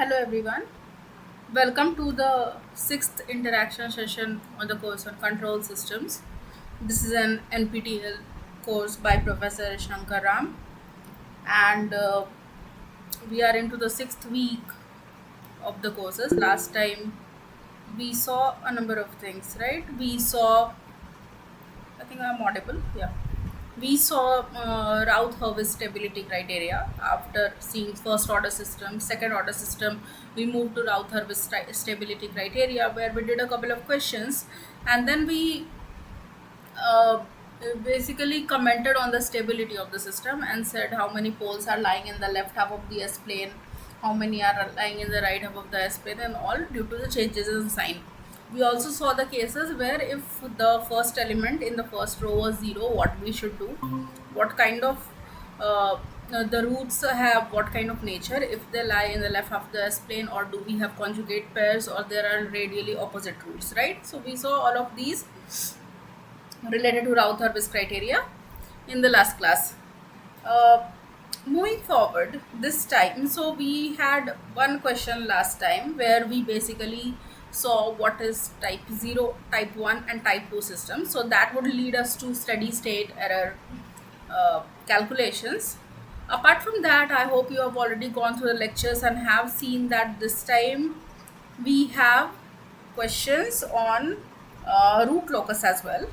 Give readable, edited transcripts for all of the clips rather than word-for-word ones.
Hello everyone. Welcome to the sixth interaction session on the course on control systems. This is an NPTEL course by Professor Shankar Ram, and we are into the sixth week of the courses. Last time we saw a number of things, right? We saw, I think I'm audible, yeah. We saw Routh-Hurwitz stability criteria. After seeing first order system, second order system, we moved to Routh-Hurwitz stability criteria, where we did a couple of questions, and then we uh, basically commented on the stability of the system and said how many poles are lying in the left half of the S plane, how many are lying in the right half of the S plane, and all due to the changes in sign. We also saw the cases where if the first element in the first row was 0, what we should do, what kind of the roots have what kind of nature, if they lie in the left half of the S plane, or do we have conjugate pairs, or there are radially opposite roots, right? So we saw all of these related to Routh-Hurwitz criteria in the last class. Uh, Moving forward, this time, so we had one question last time where we basically saw what is type 0, type 1 and type 2 system. So that would lead us to steady state error calculations. Apart from that, I hope you have already gone through the lectures and have seen that this time we have questions on root locus as well.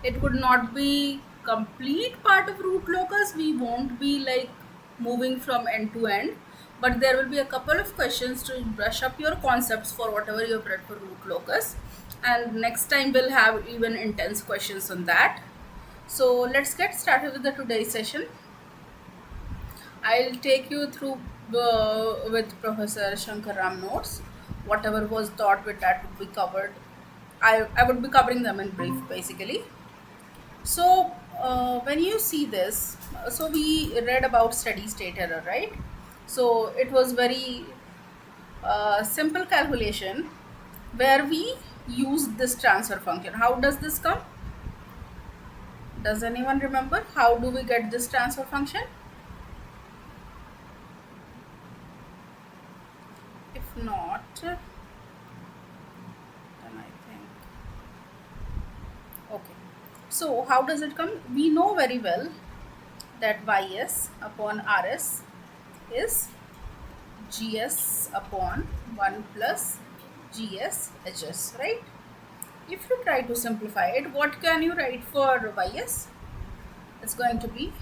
It would not be complete part of root locus. We won't be like moving from end to end, but there will be a couple of questions to brush up your concepts for whatever you've read for root locus, and next time we'll have even intense questions on that. So let's get started with the today's session. I'll take you through with Professor Shankar Ram notes. Whatever was taught with that would be covered. I would be covering them in brief basically. So when you see this, so we read about steady state error, right? So it was very simple calculation where we use this transfer function. How does this come? Does anyone remember? How do we get this transfer function? If not, then I think, okay. So how does it come? We know very well that Ys upon Rs is Gs upon 1 plus Gs Hs, right? If you try to simplify it, what can you write for Ys? It's going to be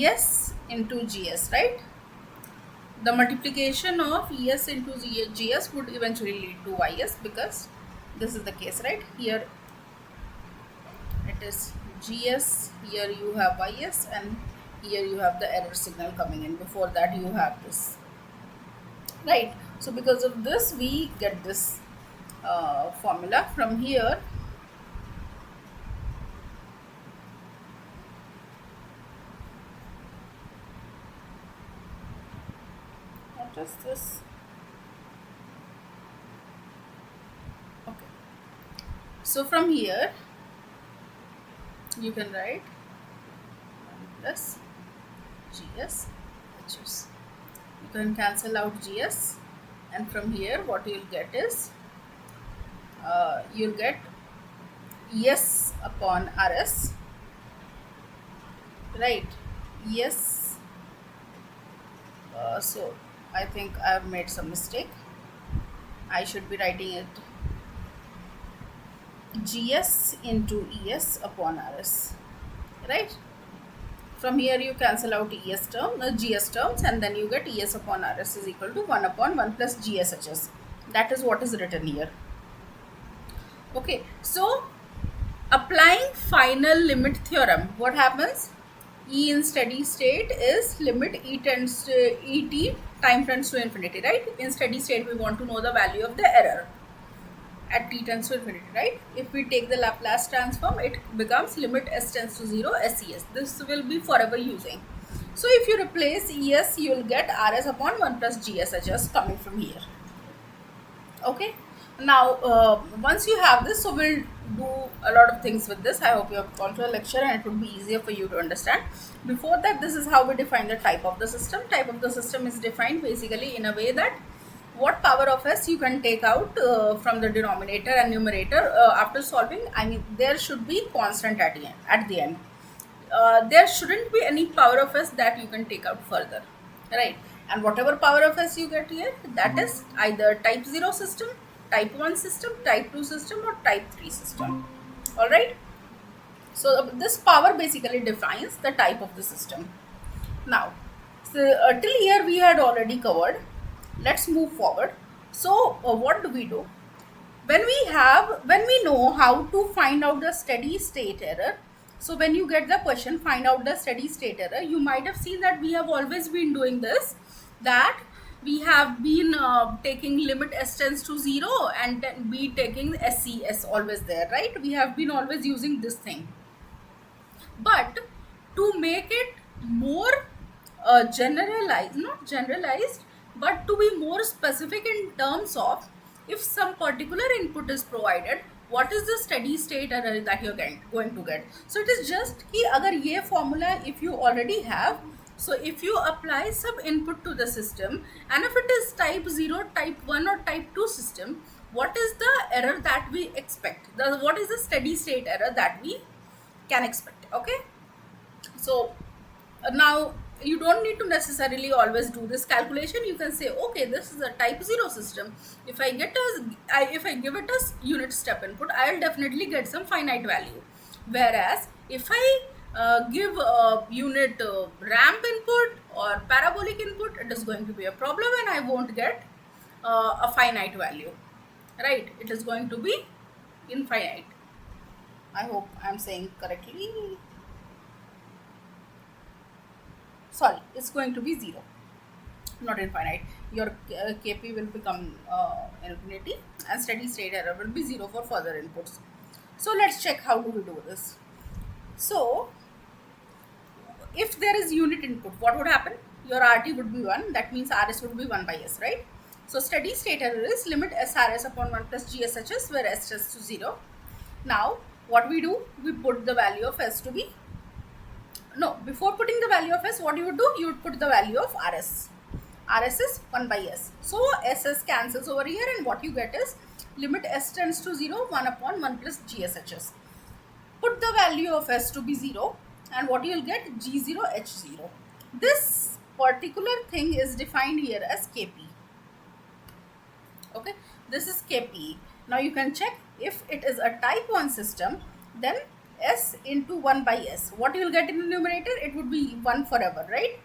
Es into Gs, right? The multiplication of Es into Gs would eventually lead to Ys, because this is the case, right? Here it is Gs, here you have Ys, and here you have the error signal coming in. Before that you have this, right? So because of this we get this formula from here. What is this? Okay, so from here you can write 1 plus Gs Hs. You can cancel out Gs, and from here what you'll get is you'll get Es upon Rs, right? Yes. So I think I've made some mistake. I should be writing it Gs into Es upon Rs, right? From here you cancel out Gs terms, and then you get Es upon Rs is equal to 1 upon 1 plus GSHS. That is what is written here. Okay, so applying final limit theorem, what happens? E in steady state is limit E tends to Et time tends to infinity, right? In steady state we want to know the value of the error at t tends to infinity, right? If we take the Laplace transform, it becomes limit s tends to 0 SES. This will be forever using. So if you replace ES, you will get Rs upon 1 plus GSHS coming from here. Okay. Now once you have this, so we'll do a lot of things with this. I hope you have gone to a lecture and it would be easier for you to understand. Before that, this is how we define the type of the system. Type of the system is defined basically in a way that what power of s you can take out from the denominator and numerator after solving. I mean, there should be constant at the end. There shouldn't be any power of s that you can take out further, right? And whatever power of s you get here, that is either type 0 system, type 1 system, type 2 system, or type 3 system. All right. So this power basically defines the type of the system. Now, so till here we had already covered. Let's move forward. So what do we do when we know how to find out the steady state error? So when you get the question, find out the steady state error, you might have seen that we have always been doing this, that we have been taking limit s tends to 0 and then be taking scs always there, right? We have been always using this thing. But to make it more generalized, not generalized, but to be more specific in terms of if some particular input is provided, what is the steady state error that you're going to get? So it is just कि अगर ये formula if you already have, so if you apply some input to the system, and if it is type 0, type 1, or type 2 system, what is the error that we expect? What is the steady state error that we can expect? Okay. So now you don't need to necessarily always do this calculation. You can say, okay, this is a type 0 system. If I give it as unit step input, I'll definitely get some finite value. Whereas if I give a unit ramp input or parabolic input, it is going to be a problem and I won't get a finite value, right? It is going to be infinite. I hope I'm saying correctly. Sorry, it's going to be 0, not infinite. Your kp will become infinity and steady state error will be 0 for further inputs. So let's check how do we do this. So if there is unit input, what would happen? Your rt would be 1, that means rs would be 1 by s, right? So steady state error is limit srs upon 1 plus gshs, where s tends to 0. Now what we do, we put the value of s to be, no, before putting the value of s, what you would do, you would put the value of rs. Rs is 1 by s. So ss cancels over here and what you get is limit s tends to 0, 1 upon 1 plus gshs. Put the value of s to be 0 and what you will get, g0 h0. This particular thing is defined here as kp. Okay, this is kp. Now you can check if it is a type 1 system, then s into 1 by s. What you will get in the numerator? It would be 1 forever, right?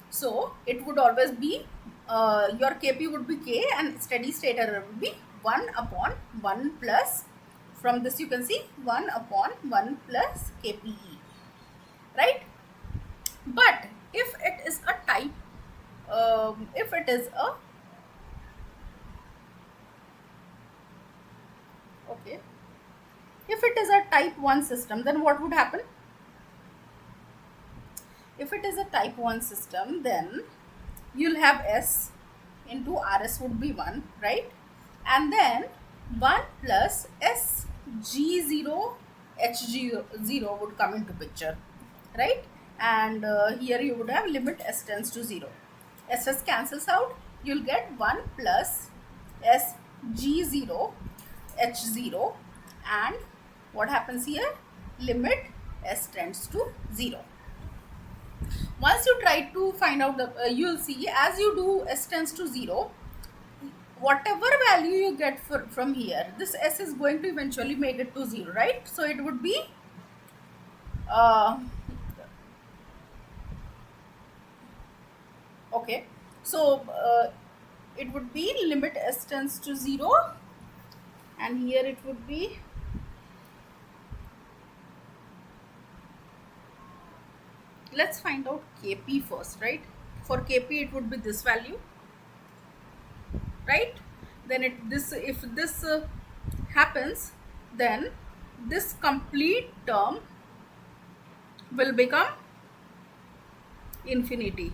So it would always be, your kp would be k and steady state error would be 1 upon 1 plus, from this you can see 1 upon 1 plus kpe, right? But if it is a type, if it is a, okay, if it is a type 1 system, then what would happen? If it is a type 1 system, then you'll have s into rs would be 1, right? And then 1 plus s g0 h0 would come into picture, right? And here you would have limit s tends to 0. S cancels out, you'll get 1 plus s g0 h0, and what happens here, limit s tends to 0. Once you try to find out the, you'll see as you do s tends to 0, whatever value you get from here, this s is going to eventually make it to 0, right? So it would be okay, so it would be limit s tends to 0, and here it would be, let's find out kp first, right? For kp it would be this value, right? Then if this happens, then this complete term will become infinity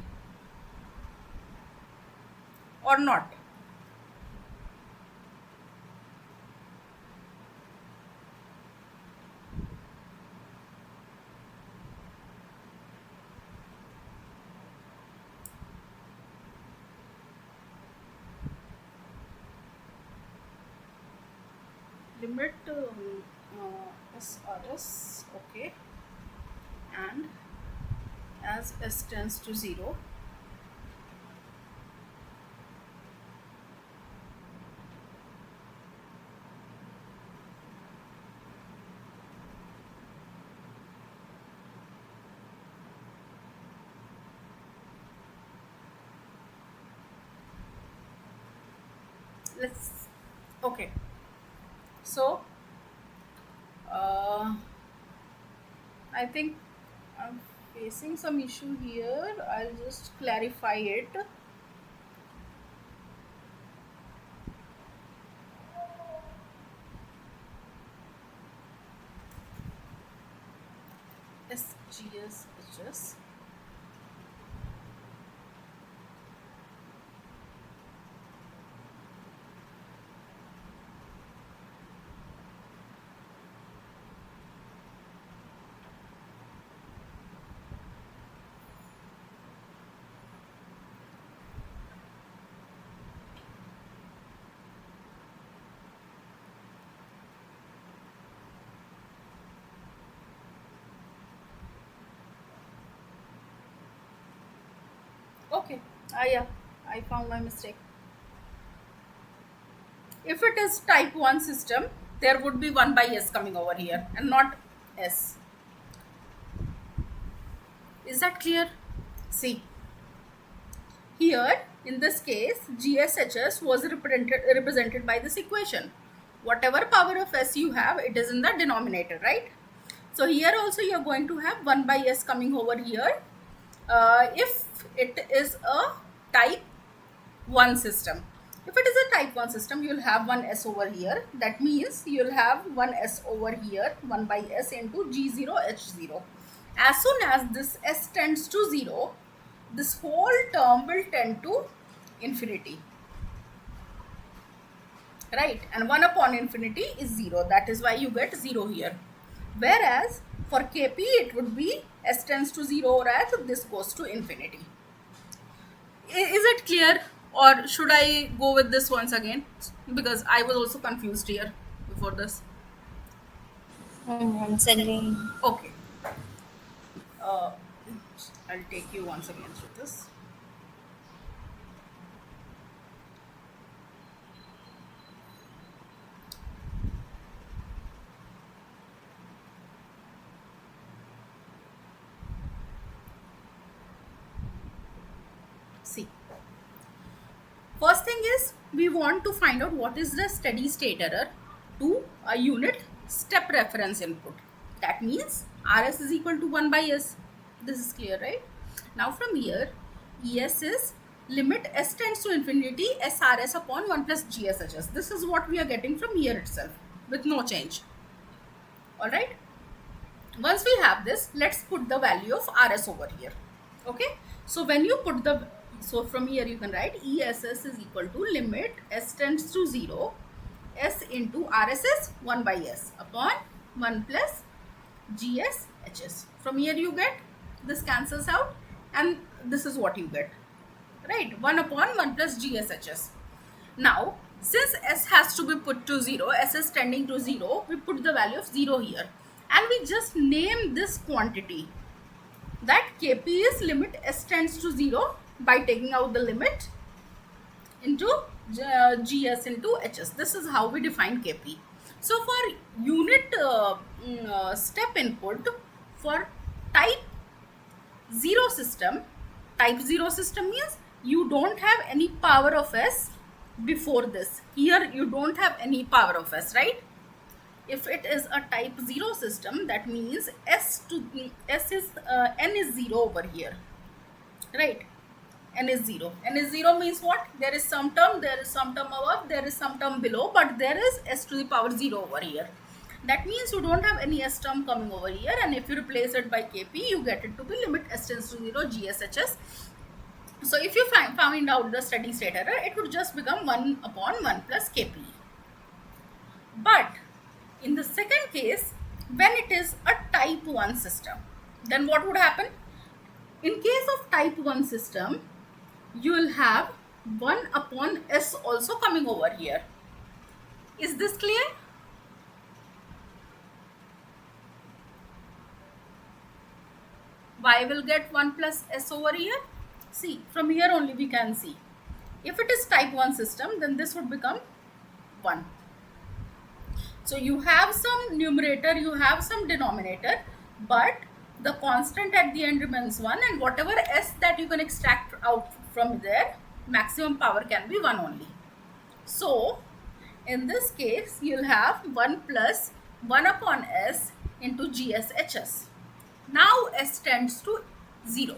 or not. limit SRS, okay, and as S tends to 0, let's, okay, so uh, I think I'm facing some issue here. I'll just clarify it. SGSHS. Okay, yeah, I found my mistake. If it is type 1 system, there would be 1 by S coming over here and not S. Is that clear? See, here in this case, GSHS was represented by this equation. Whatever power of S you have, it is in the denominator, right? So here also you are going to have 1 by S coming over here. If it is a type 1 system. If it is a type 1 system, you will have 1 S over here. That means you will have 1 S over here, 1 by S into G0 H0. As soon as this S tends to 0, this whole term will tend to infinity. Right? And 1 upon infinity is 0. That is why you get 0 here. Whereas for Kp, it would be S tends to 0, whereas this goes to infinity. Is it clear, or should I go with this once again? Because I was also confused here before this. Once again. Okay. Uh, I'll take you once again through this. See. First thing is, we want to find out what is the steady state error to a unit step reference input. That means Rs is equal to 1 by S. This is clear, right? Now from here, Es is limit S tends to infinity SRS upon 1 plus GSHS. This is what we are getting from here itself with no change. Alright? Once we have this, let's put the value of Rs over here. Okay? So when you put the, so from here you can write ESS is equal to limit S tends to 0 S into RSS 1 by S upon 1 plus GSHS. From here you get, this cancels out and this is what you get, right? 1 upon 1 plus GSHS. Now, since S has to be put to 0, S is tending to 0, we put the value of 0 here. And we just name this quantity, that Kp is limit S tends to 0 by taking out the limit into GS into HS. This is how we define Kp. So for unit step input for type 0 system, type 0 system means you don't have any power of S before this. Here you don't have any power of S, right? If it is a type 0 system, that means S is N is 0 over here, right? N is 0. N is 0 means what? There is some term above, there is some term below, but there is S to the power 0 over here. That means you don't have any S term coming over here, and if you replace it by Kp, you get it to be limit S tends to 0 GSHS. So if you find out the steady state error, it would just become 1 upon 1 plus Kp. But in the second case, when it is a type 1 system, then what would happen? In case of type 1 system, you will have 1 upon S also coming over here. Is this clear? y will get 1 plus s over here. See, from here only we can see. If it is type 1 system, then this would become 1. So you have some numerator, you have some denominator, but the constant at the end remains 1, and whatever s that you can extract out from there, maximum power can be 1 only. So in this case, you'll have 1 plus 1 upon s into GSHS. Now s tends to 0.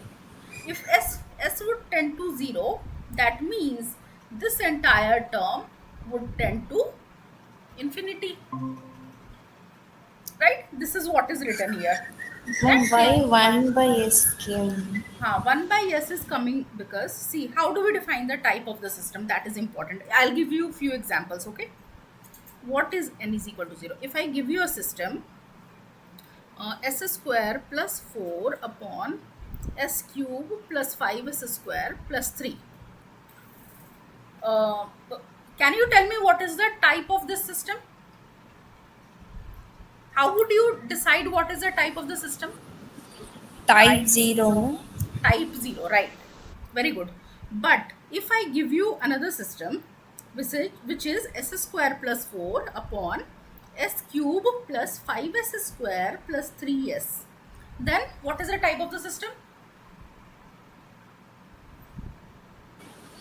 If s would tend to 0, that means this entire term would tend to infinity. Right? This is what is written here. Then Let's why say 1 by s came? 1 by s is coming because, see, how do we define the type of the system? That is important. I'll give you a few examples, okay? What is n is equal to 0? If I give you a system, s square plus 4 upon s cube plus 5s square plus 3. Uh, can you tell me what is the type of this system? How would you decide what is the type of the system? Type 0, no? Type 0, right? Very good. But if I give you another system, which is s square plus 4 upon s cube plus 5s square plus 3s, then what is the type of the system?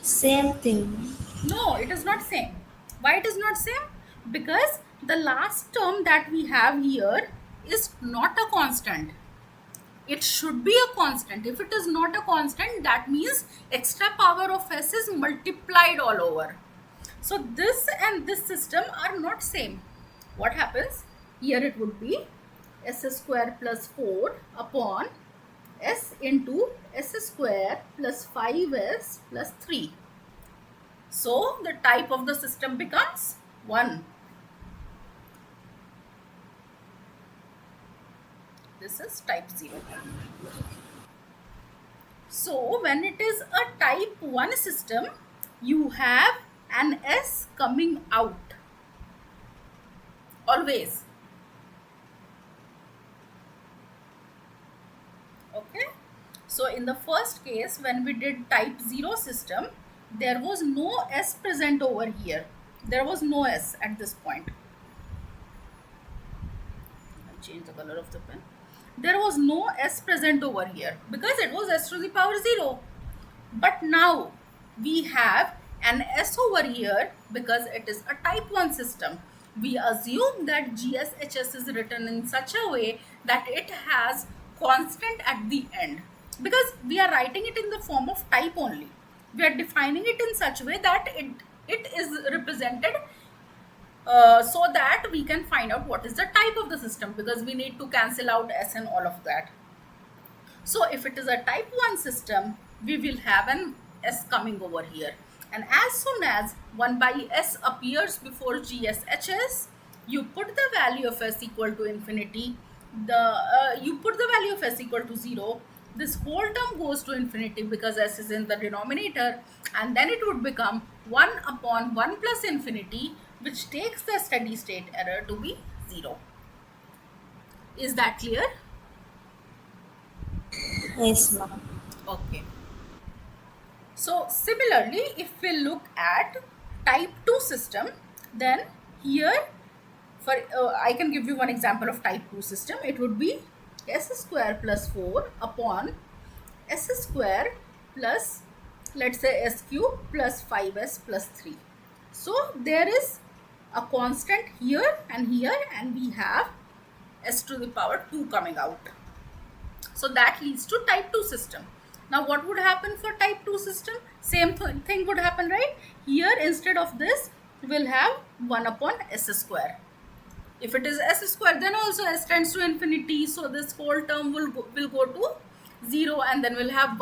Same thing. No, it is not same. Why it is not same? Because the last term that we have here is not a constant. It should be a constant. If it is not a constant, that means extra power of s is multiplied all over. So this and this system are not same. What happens? Here it would be s square plus 4 upon s into s square plus 5s plus 3. So the type of the system becomes 1. This is type 0. So when it is a type 1 system, you have an s coming out always. Okay. So in the first case, when we did type 0 system, there was no s present over here. There was no s at this point. I'll change the color of the pen. There was no s present over here because it was s to the power 0. But now we have an s over here because it is a type 1 system. We assume that GSHS is written in such a way that it has constant at the end, because we are writing it in the form of type only. We are defining it in such a way that it is represented so that we can find out what is the type of the system, because we need to cancel out s and all of that. So if it is a type 1 system, we will have an s coming over here. And as soon as 1 by s appears before GSHS, you put the value of s equal to infinity. You put the value of s equal to 0. This whole term goes to infinity because s is in the denominator, and then it would become 1 upon 1 plus infinity, which takes the steady state error to be 0. Is that clear? Yes, ma'am. Okay. So similarly, if we look at type 2 system, then here for I can give you one example of type 2 system. It would be s square plus 4 upon s square plus, let's say, s cube plus 5s plus 3. So there is a constant here, and we have s to the power 2 coming out. So that leads to type 2 system. Now what would happen for type 2 system? Same thing would happen, right? Here instead of this, we'll have 1 upon s square. If it is s square, then also s tends to infinity. So this whole term will go to 0, and then we'll have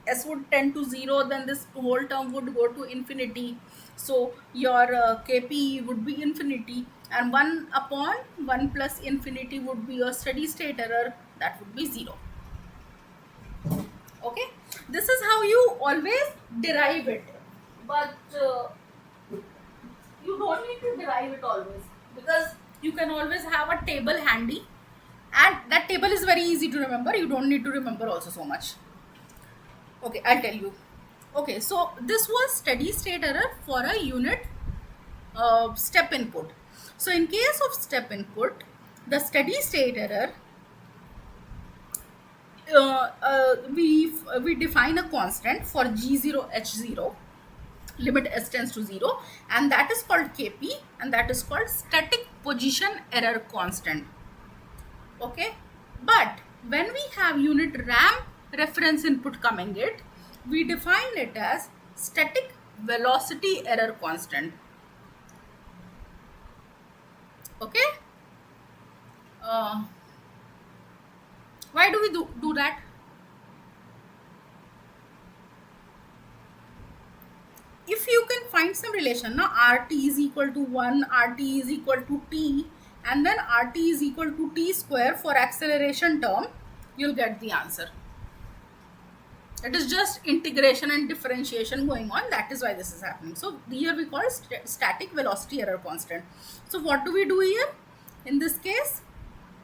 s would tend to 0, then this whole term would go to infinity. So your kp would be infinity, and 1 upon 1 plus infinity would be your steady state error, that would be 0. Okay, this is how you always derive it, but you don't need to derive it always, because you can always have a table handy And that table is very easy to remember. You don't need to remember also so much. Okay, I'll tell you. Okay, so this was steady state error for a unit step input. So in case of step input, the steady state error, we define a constant for G0 H0, limit s tends to 0, and that is called Kp, and that is called static position error constant. Okay, but when we have unit ramp reference input coming it, we define it as static velocity error constant. Okay, uh, why do we do that? If you can find some relation, now rt is equal to 1, rt is equal to t, and then rt is equal to t square for acceleration term, you'll get the answer. It is just integration and differentiation going on. That is why this is happening. So here we call static velocity error constant. So what do we do here? In this case,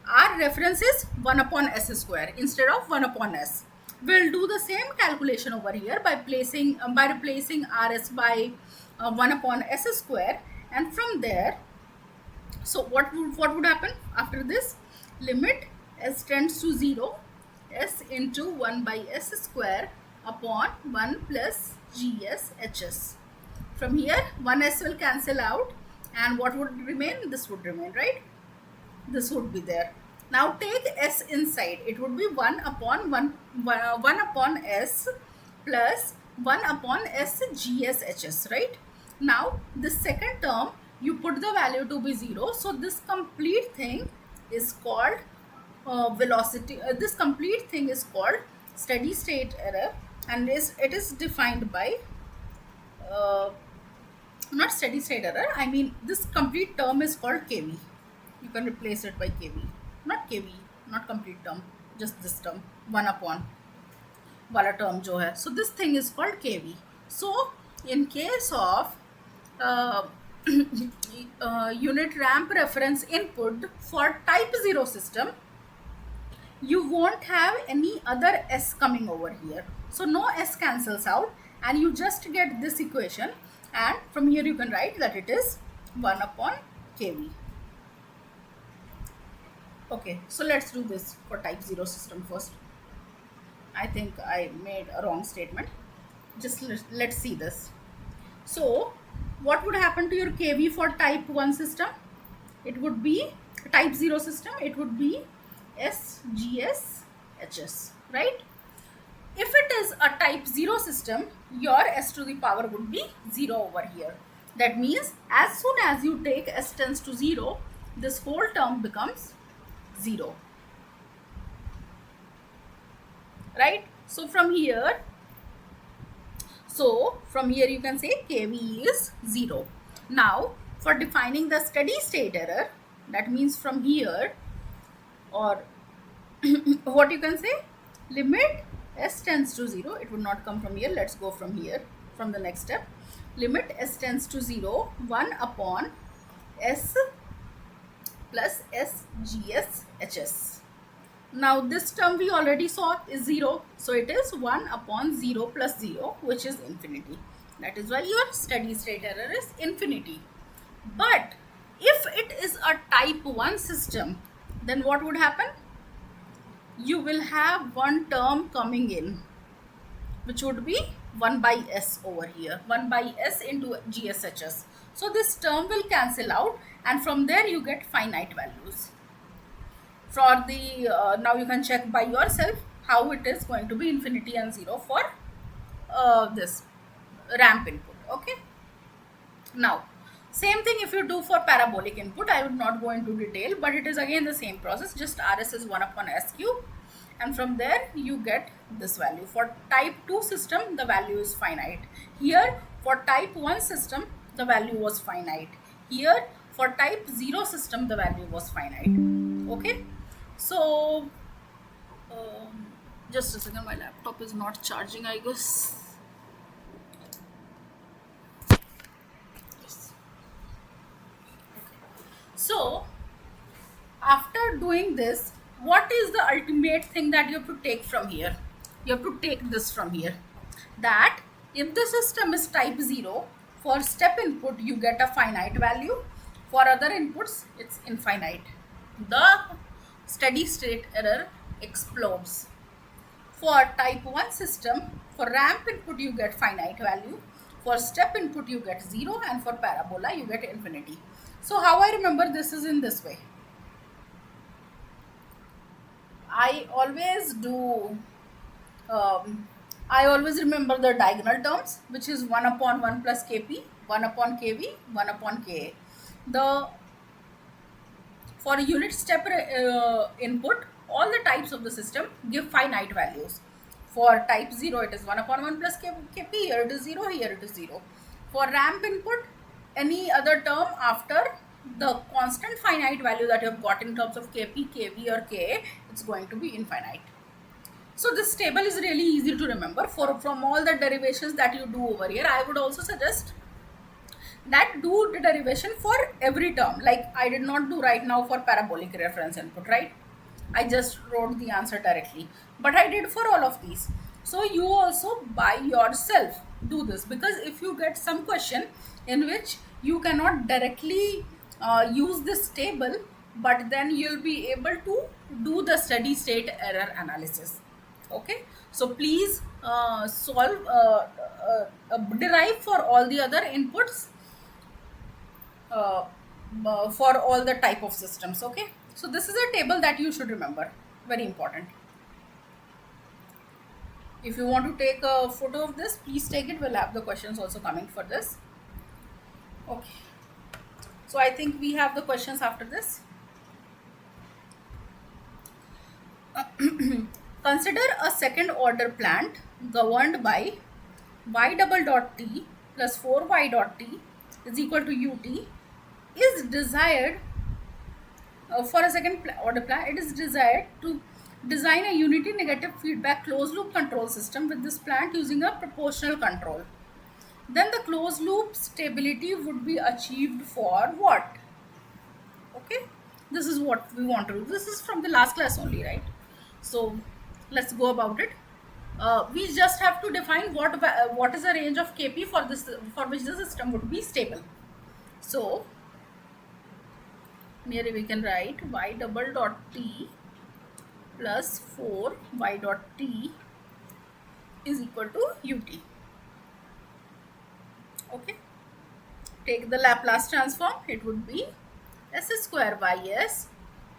our reference is 1 upon s square instead of 1 upon s. We'll do the same calculation over here by replacing rs by 1 upon s square, and from there, so what would happen after this? Limit s tends to 0, s into 1 by s square upon 1 plus gs hs. From here 1s will cancel out, and what would remain? This would remain, right? This would be there. Now take s inside. It would be 1 upon 1 upon s plus 1 upon s gs hs, right? Now the second term, you put the value to be 0. So this complete thing is called velocity. This complete thing is called steady state error, and it is defined by uh, not steady state error. I mean, this complete term is called kV. You can replace it by kV, not kV, not complete term, just this term 1 upon वाला term जो है. So this thing is called kV. So in case of uh, unit ramp reference input for type 0 system, you won't have any other s coming over here. So no s cancels out, and you just get this equation, and from here you can write that it is 1 upon kV. Okay, so let's do this for type 0 system first. I think I made a wrong statement. Just let's see this. So what would happen to your kV for type 1 system? It would be type 0 system. It would be SGS HS, right? If it is a type 0 system, your s to the power would be 0 over here. That means as soon as you take s tends to 0, this whole term becomes 0. Right? So from here you can say kV is 0. Now for defining the steady state error, that means from here, or what you can say, limit s tends to 0. It would not come from here. Let's go from here, from the next step. Limit s tends to 0, 1 upon s plus s gs hs. Now this term we already saw is 0, so it is 1 upon 0 plus 0, which is infinity. That is why your steady state error is infinity. But if it is a type 1 system, then what would happen? You will have one term coming in, which would be 1 by s over here, 1 by s into GSHS. So this term will cancel out, and from there you get finite values. For the now you can check by yourself how it is going to be infinity and 0 for this ramp input. Okay, now same thing if you do for parabolic input. I would not go into detail, but it is again the same process. Just rs is 1 upon s cube, and from there you get this value. For type 2 system, the value is finite. Here for type 1 system, the value was finite. Here for type 0 system, the value was finite. Okay, so just a second, my laptop is not charging, I guess. Yes. So after doing this, what is the ultimate thing that you have to take from here? You have to take this from here, that if the system is type 0, for step input you get a finite value, for other inputs it's infinite. The steady state error explodes. For type 1 system, for ramp input you get finite value, for step input you get 0, and for parabola you get infinity. So how I remember this is in this way. I always do, I always remember the diagonal terms, which is 1 upon 1 plus kp, 1 upon kv, 1 upon ka. The For unit step input, all the types of the system give finite values. For type 0, it is 1 upon 1 plus kp, here it is 0, here it is 0. For ramp input, any other term after the constant finite value that you have got in terms of kp, kv or ka, it's going to be infinite. So this table is really easy to remember. From all the derivations that you do over here, I would also suggest that do the derivation for every term. Like I did not do right now for parabolic reference input, right? I just wrote the answer directly, but I did for all of these. So you also by yourself do this, because if you get some question in which you cannot directly use this table, but then you'll be able to do the steady state error analysis. Okay, so please derive for all the other inputs, uh, for all the type of systems. Okay, so this is a table that you should remember, very important. If you want to take a photo of this, please take it. We'll have the questions also coming for this. Okay, so I think we have the questions after this. Consider a second order plant governed by y double dot t plus 4y dot t is equal to ut is desired. For a second order plant, it is desired to design a unity negative feedback closed loop control system with this plant using a proportional control. Then the closed loop stability would be achieved for what? Okay, this is what we want to do. This is from the last class only, right? So let's go about it. We just have to define what is the range of kp for which the system would be stable. So here we can write y double dot t plus 4 y dot t is equal to ut. Okay, take the Laplace transform, it would be s square ys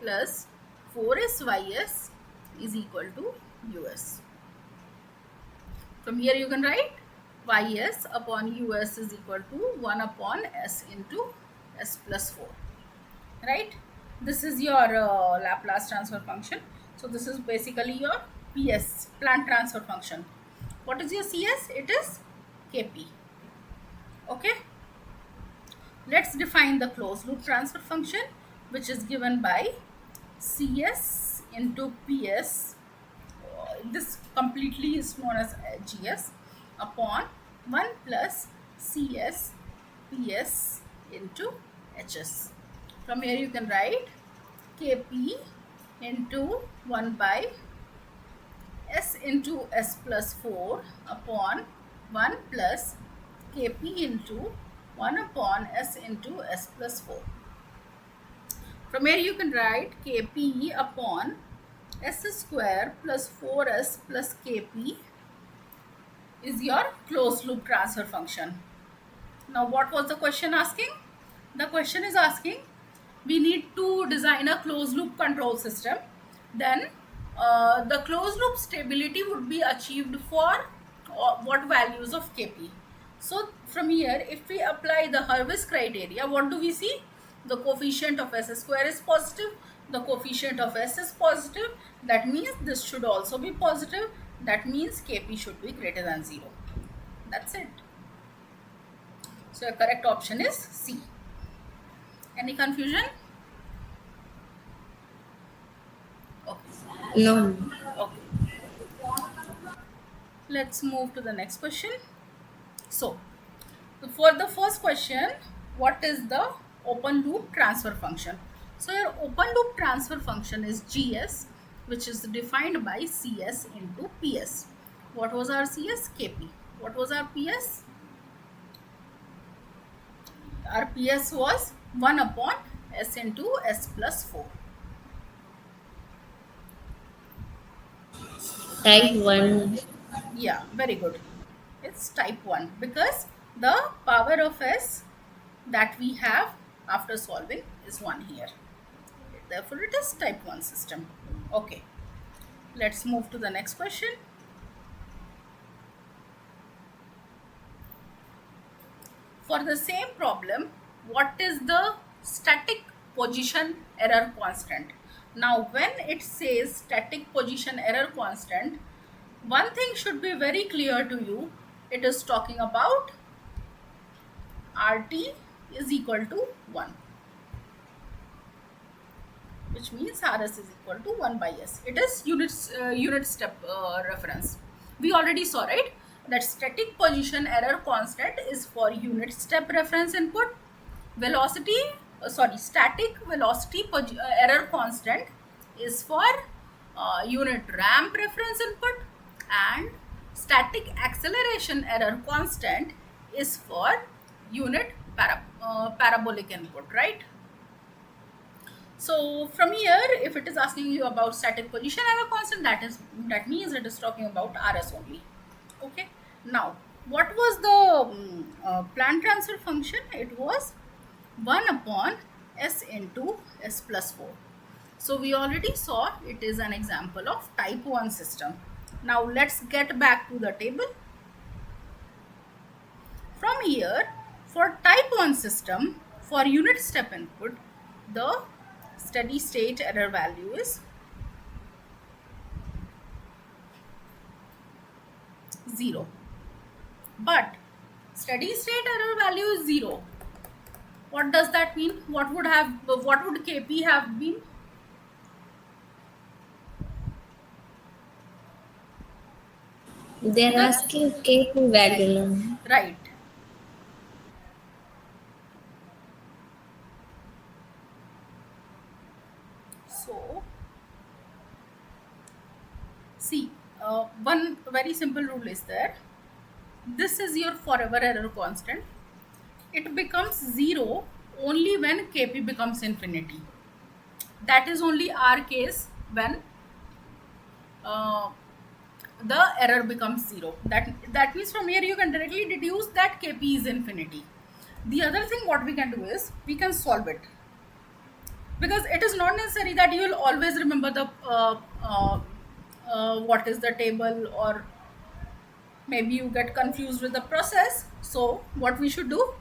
plus 4sys is equal to us. From here you can write ys upon us is equal to 1 upon s into s plus 4, right? This is your Laplace transfer function. So this is basically your PS, plant transfer function. What is your CS? It is Kp. Okay, let's define the closed loop transfer function, which is given by CS into PS. This completely is known as GS upon 1 plus CS PS into HS. From here you can write Kp into 1 by S into S plus 4 upon 1 plus Kp into 1 upon S into S plus 4. From here you can write Kp upon S square plus 4S plus Kp is your closed loop transfer function. Now what was the question asking? The question is asking, we need to design a closed loop control system. Then the closed loop stability would be achieved for what values of Kp. So from here, if we apply the Hurwitz criteria, what do we see? The coefficient of S square is positive, the coefficient of S is positive, that means this should also be positive, that means Kp should be greater than 0. That's it. So the correct option is C. Any confusion? Okay. No. Okay. Let's move to the next question. So, for the first question, what is the open loop transfer function? So your open loop transfer function is GS, which is defined by CS into PS. What was our CS? KP. What was our PS? Our PS was 1 upon S into S plus 4. Type 1. Yeah, very good. It's type 1 because the power of S that we have after solving is 1 here. Therefore, it is type 1 system. Okay, let's move to the next question. For the same problem, what is the static position error constant? Now, when it says static position error constant, one thing should be very clear to you. It is talking about RT is equal to 1, which means RS is equal to 1 by S. It is unit step reference. We already saw, right, that static position error constant is for unit step reference input. Static velocity error constant is for unit ramp reference input, and static acceleration error constant is for unit parabolic input, right? So from here, if it is asking you about static position error constant, that means it is talking about RS only. Okay. Now, what was the plant transfer function? It was 1 upon S into S plus 4. So we already saw it is an example of type 1 system. Now let's get back to the table. From here, for type 1 system, for unit step input, the steady state error value is 0. But steady state error value is 0. What does that mean? What would KP have been? They're Because asking KP value now. right. So see, one very simple rule is there. This is your forever error constant. It becomes 0 only when KP becomes infinity. That is only our case when uh, the error becomes 0. That means from here you can directly deduce that KP is infinity. The other thing what we can do is we can solve it, because it is not necessary that you will always remember the what is the table, or maybe you get confused with the process. So what we should do,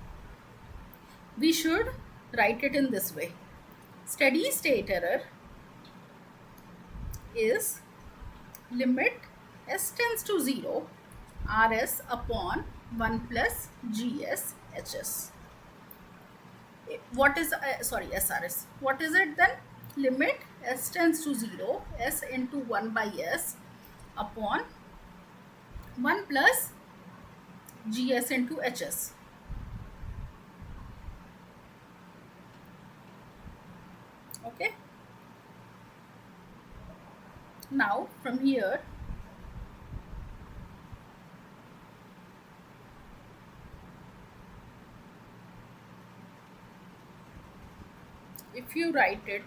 we should write it in this way. Steady state error is limit S tends to 0 RS upon 1 plus GS HS. What is SRS? What is it then? Limit S tends to 0 S into 1 by S upon 1 plus GS into HS. Okay. Now from here, if you write it,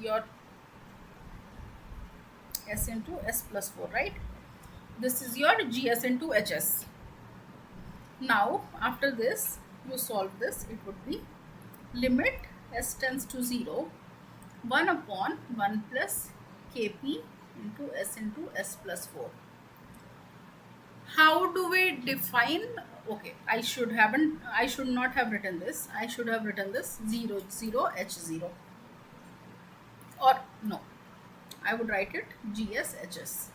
your S into S plus 4, right? This is your GS into HS. Now after this, you solve this, it would be limit S tends to 0 1 upon 1 plus KP into S into S plus 4. How do we define? Okay, I should not have written this. I should have written this 0 0 H0, or no, I would write it GSHS.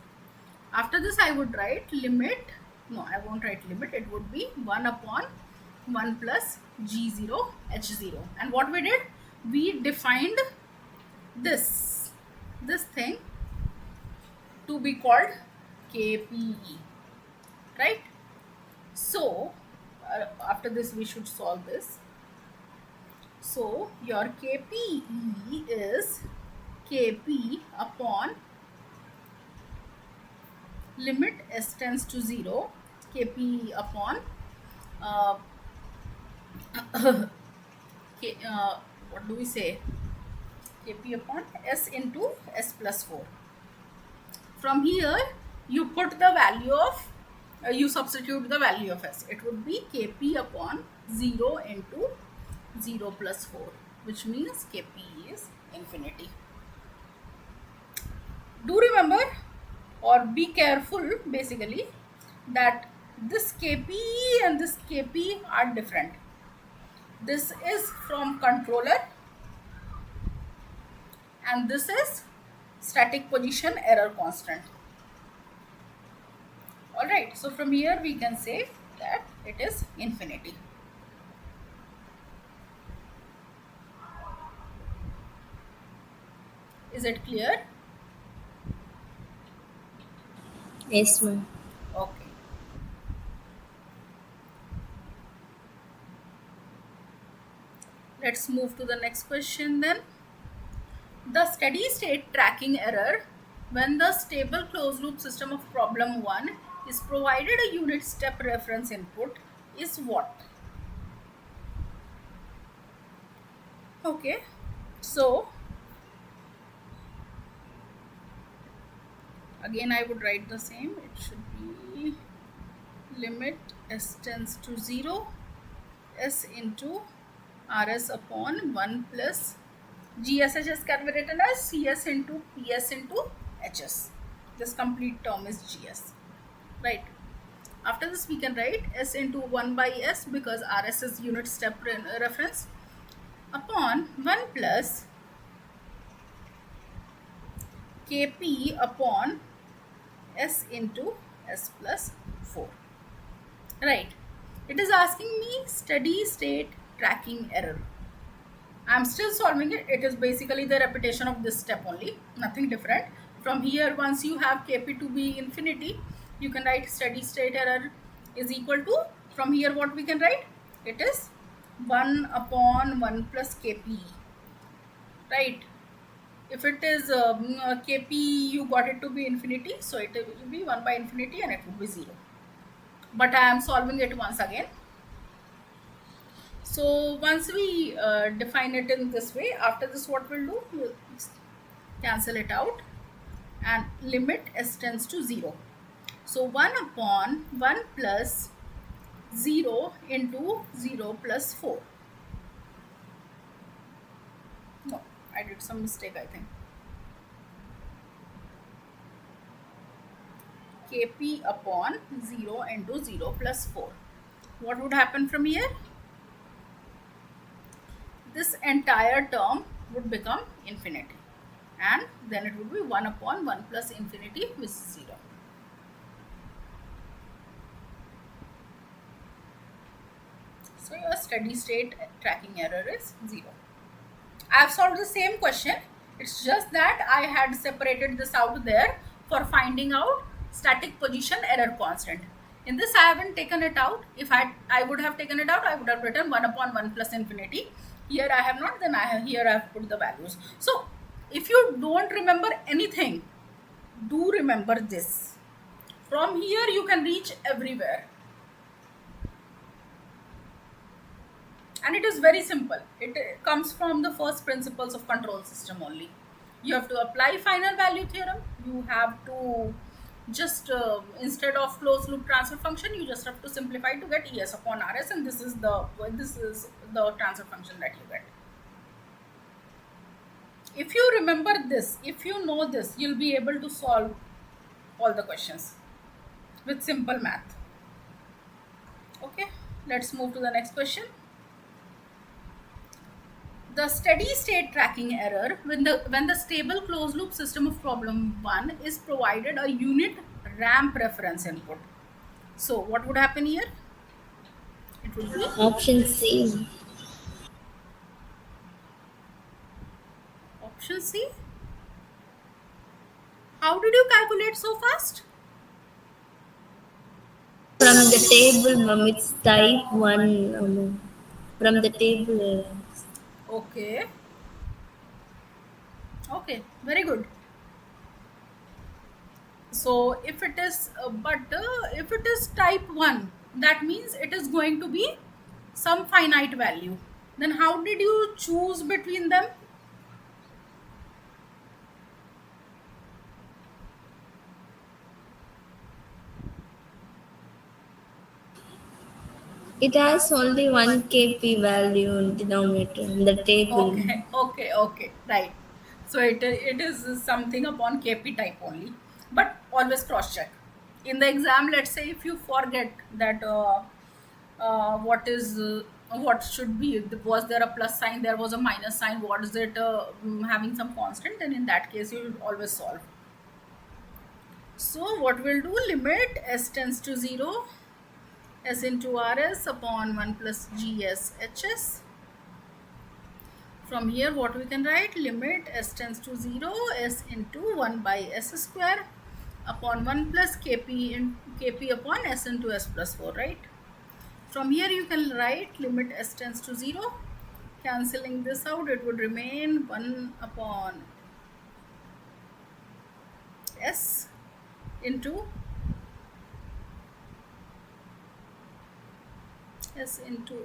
After this I would write limit, no, I won't write limit, it would be 1 upon 1 plus G0 H0. And what we did, we defined this thing to be called KPE, right? So after this we should solve this. So your KPE is KP upon limit s tends to 0, KP upon uh, K, what do we say, KP upon s into s plus 4. From here you put the value of you substitute the value of s. It would be KP upon 0 into 0 plus 4, which means KP is infinity. Do remember or be careful basically that this KP and this KP are different. This is from controller and this is static position error constant. All right, so from here we can say that it is infinity. Is it clear? Yes, ma'am. Okay. Let's move to the next question then. The steady state tracking error when the stable closed loop system of problem 1 is provided a unit step reference input is what? Okay, so again I would write the same. It should be limit s tends to 0 s into rs upon 1 plus GSHS can be written as CS into PS into HS. This complete term is GS, right? After this we can write S into 1 by S because RS is unit step reference upon 1 plus KP upon S into S plus 4, right? It is asking me steady state tracking error. I'm still solving it. It is basically the repetition of this step only, nothing different. From here, once you have Kp to be infinity, you can write steady state error is equal to, from here what we can write? It is 1 upon 1 plus Kp, right? If it is Kp, you got it to be infinity, so it will be 1 by infinity and it will be 0. But I am solving it once again. So once we define it in this way, after this what we'll do, we'll cancel it out and limit s tends to 0. So 1 upon 1 plus 0 into 0 plus 4. No, I did some mistake I think. Kp upon 0 into 0 plus 4. What would happen from here? This entire term would become infinity and then it would be 1 upon 1 plus infinity which is 0. So your steady state tracking error is 0. I have solved the same question. It's just that I had separated this out there for finding out static position error constant. In this I haven't taken it out. If I would have taken it out, I would have written 1 upon 1 plus infinity. Here I have not, then here I have put the values. So if you don't remember anything, do remember this. From here you can reach everywhere. And it is very simple. It comes from the first principles of control system only. You have to apply final value theorem. You have to just instead of closed loop transfer function, you just have to simplify to get es upon rs, and this is the transfer function that you get. If you remember this, if you know this, you'll be able to solve all the questions with simple math. Okay, let's move to the next question. The steady state tracking error when the stable closed loop system of problem 1 is provided a unit ramp reference input. So what would happen here? It would be Option C. option C. How did you calculate so fast? From the table, ma'am, it's type 1. From the table. Okay. Okay. Very good. So if it is, if it is type 1, that means it is going to be some finite value. Then how did you choose between them? It has only one KP value in denominator in the table. Okay, okay, okay, right. So it is something upon KP type only, but always cross check. In the exam, let's say if you forget that what should be, was there a plus sign, there was a minus sign, what is it having some constant, then in that case you will always solve. So what we'll do, limit s tends to 0, s into rs upon 1 plus gs hs. From here, what we can write, limit s tends to 0, s into 1 by s square upon 1 plus kp in kp upon s into s plus 4, right? From here, you can write limit s tends to 0. Cancelling this out, it would remain 1 upon s into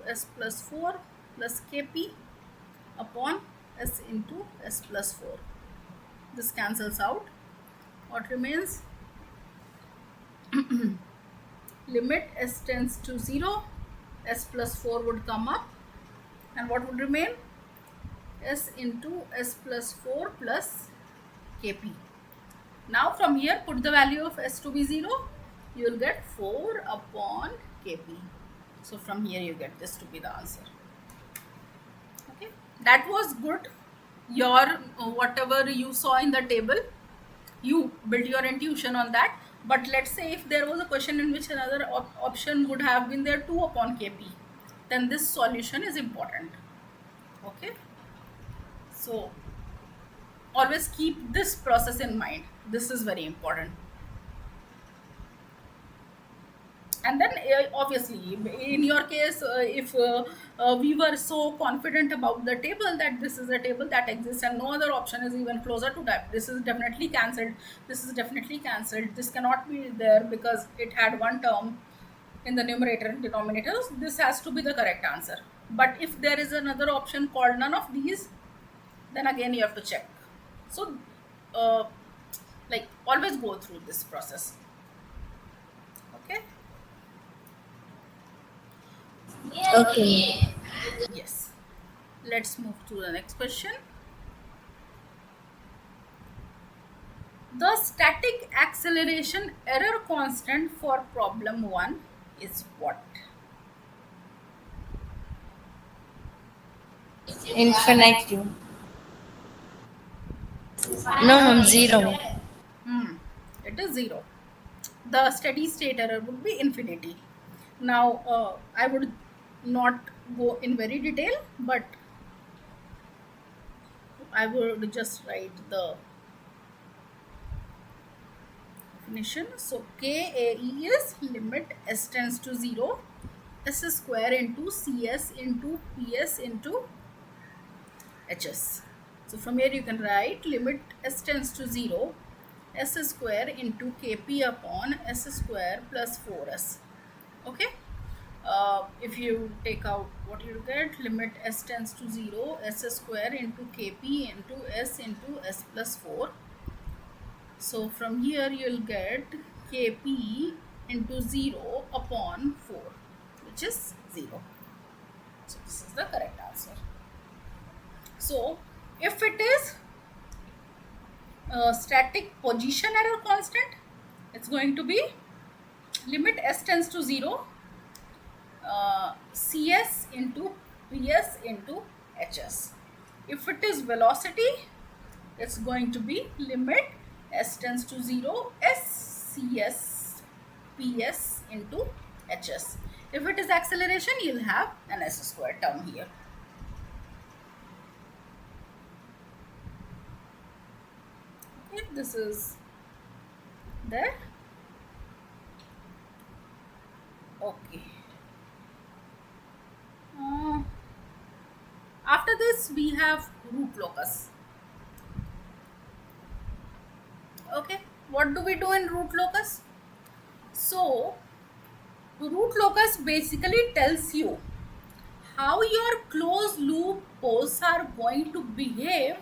s plus 4 plus kp upon s into s plus 4. This cancels out. What remains? Limit s tends to 0, s plus 4 would come up, and what would remain? S into s plus 4 plus kp. Now from here, put the value of s to be 0, you will get 4 upon kp. So from here you get this to be the answer. Okay, that was good. Your whatever you saw in the table, you build your intuition on that. But let's say if there was a question in which another option would have been there 2 upon kp, then this solution is important. Okay, so always keep this process in mind. This is very important. And then obviously in your case, if we were so confident about the table that this is a table that exists and no other option is even closer to that, this is definitely cancelled, this is definitely cancelled, this cannot be there because it had one term in the numerator and denominator, this has to be the correct answer. But if there is another option called none of these, then again you have to check. So uh, like always go through this process. Okay. Okay. Yes, let's move to the next question. The static acceleration error constant for problem 1 is what? Infinitely. No, zero. It is 0. The steady state error would be infinity. Now, I would not go in very detail, but I would just write the definition. So, KAE is limit s tends to 0, s square into cs into ps into hs. So from here you can write limit s tends to 0, s square into kp upon s square plus 4s. Okay. If you take out, what you get, limit s tends to 0, s square into kp into s plus 4. So from here you'll get kp into 0 upon 4, which is 0. So this is the correct answer. So if it is static position error constant, it's going to be limit s tends to 0, cs into ps into hs. If it is velocity, it's going to be limit s tends to 0, s cs ps into hs. If it is acceleration, you'll have an s square term here. Okay, this is there. Okay. Uh, After this we have root locus. Okay, what do we do in root locus? So root locus basically tells you how your closed loop poles are going to behave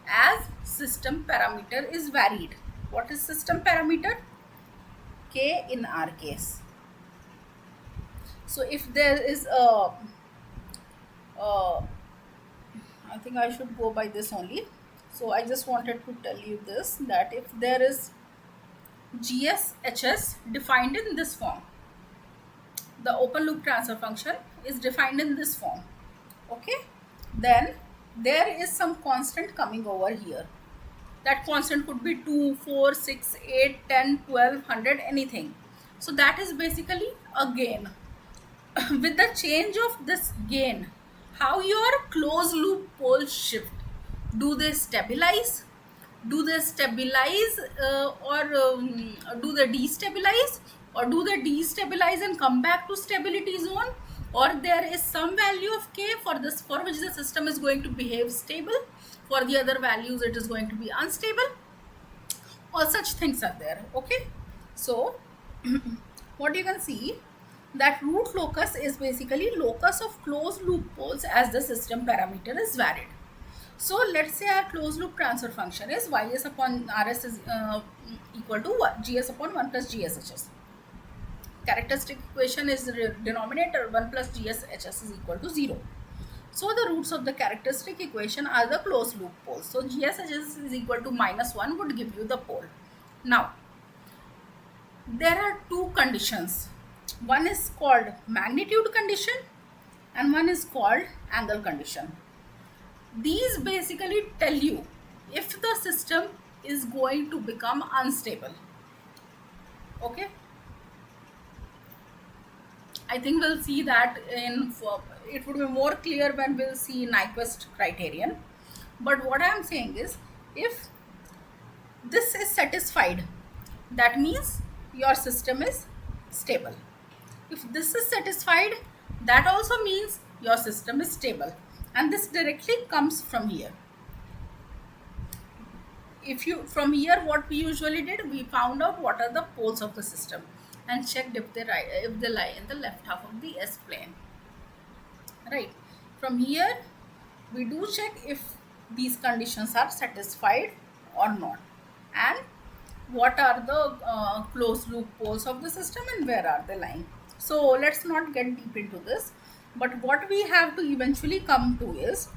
as system parameter is varied. What is system parameter? K in our case. So if there is a I think I should go by this only. So I just wanted to tell you this, that if there is GSHS defined in this form, the open loop transfer function is defined in this form. Okay, then there is some constant coming over here. That constant could be 2, 4, 6, 8, 10, 12, 100, anything. So that is basically a gain. With the change of this gain, how your closed loop poles shift? Do they stabilize? Do they stabilize or do they destabilize? Or do they destabilize and come back to stability zone? Or there is some value of k for this, for which the system is going to behave stable, for the other values it is going to be unstable. All such things are there. Okay, so what you can see, that root locus is basically locus of closed loop poles as the system parameter is varied. So let's say our closed loop transfer function is ys upon rs is equal to gs upon 1 plus gshs. Characteristic equation is the denominator 1 plus gshs is equal to 0. So the roots of the characteristic equation are the closed loop poles. So gshs is equal to -1 would give you the pole. Now there are two conditions. One is called magnitude condition and one is called angle condition. These basically tell you if the system is going to become unstable. Okay, I think we'll see that it would be more clear when we'll see Nyquist criterion. But what I am saying is, if this is satisfied, that means your system is stable. If this is satisfied, that also means your system is stable. And this directly comes from here. If you, from here, what we usually did, we found out what are the poles of the system and checked if they lie in the left half of the S plane. Right. From here, we do check if these conditions are satisfied or not, and what are the closed loop poles of the system and where are they lying. So let's not get deep into this, but what we have to eventually come to is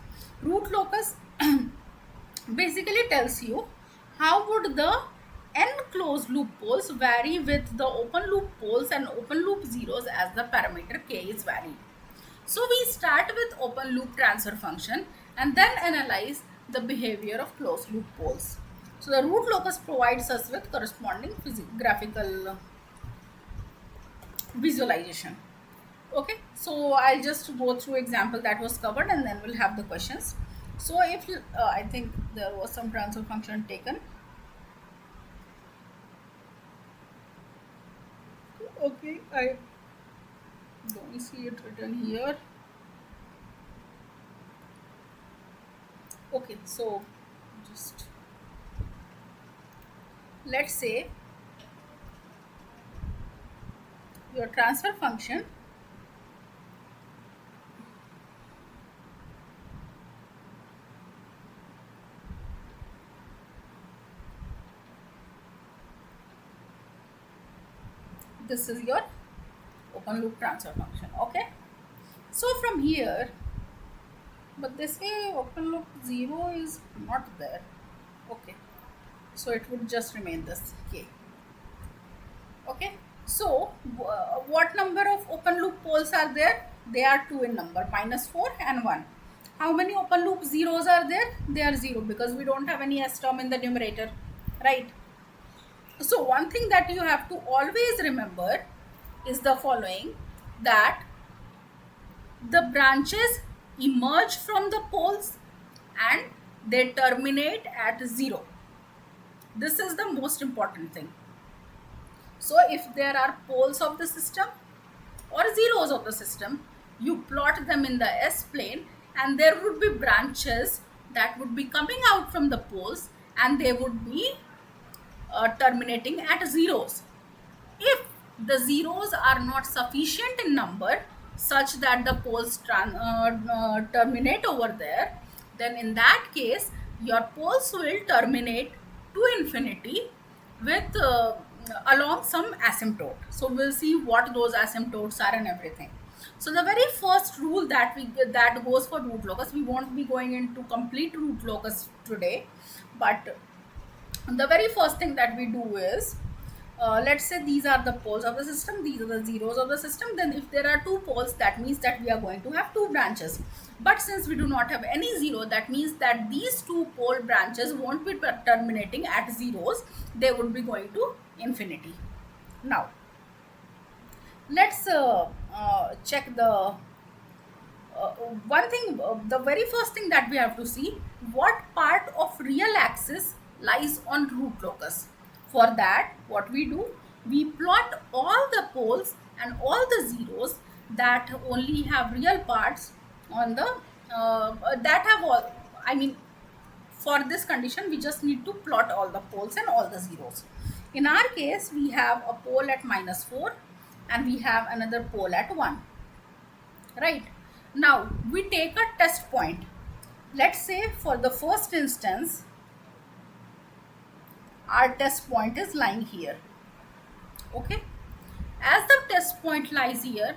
root locus basically tells you how would the n closed loop poles vary with the open loop poles and open loop zeros as the parameter k is varied. So we start with open loop transfer function and then analyze the behavior of closed loop poles. So the root locus provides us with corresponding graphical visualization. Okay, so I'll just go through example that was covered and then we'll have the questions. So if I think there was some transfer function taken. Okay, I don't see it written here. Okay, so just let's say your transfer function this is your open loop transfer function. Okay, so from here, but they say open loop 0 is not there. Okay, so it would just remain this k. Okay, so what number of open loop poles are there? They are 2 in number, -4 and 1. How many open loop zeros are there? They are 0 because we don't have any s term in the numerator, right? So one thing that you have to always remember is the following, that the branches emerge from the poles and they terminate at 0. This is the most important thing. So if there are poles of the system or zeros of the system, you plot them in the S plane and there would be branches that would be coming out from the poles, and they would be terminating at zeros. If the zeros are not sufficient in number such that the poles terminate over there, then in that case your poles will terminate to infinity with along some asymptote. So we'll see what those asymptotes are and everything. So the very first rule that goes for root locus, we won't be going into complete root locus today, but the very first thing that we do is, let's say these are the poles of the system, these are the zeros of the system. Then if there are two poles, that means that we are going to have two branches. But since we do not have any zero, that means that these two pole branches won't be terminating at zeros, they would be going to infinity. Now let's check the one thing. The very first thing that we have to see, what part of real axis lies on root locus. For that, what we do, we plot all the poles and all the zeros that only have real parts on the that have all, I mean, for this condition we just need to plot all the poles and all the zeros. In our case, we have a pole at -4 and we have another pole at 1, right? Now we take a test point. Let's say for the first instance our test point is lying here. Okay, as the test point lies here,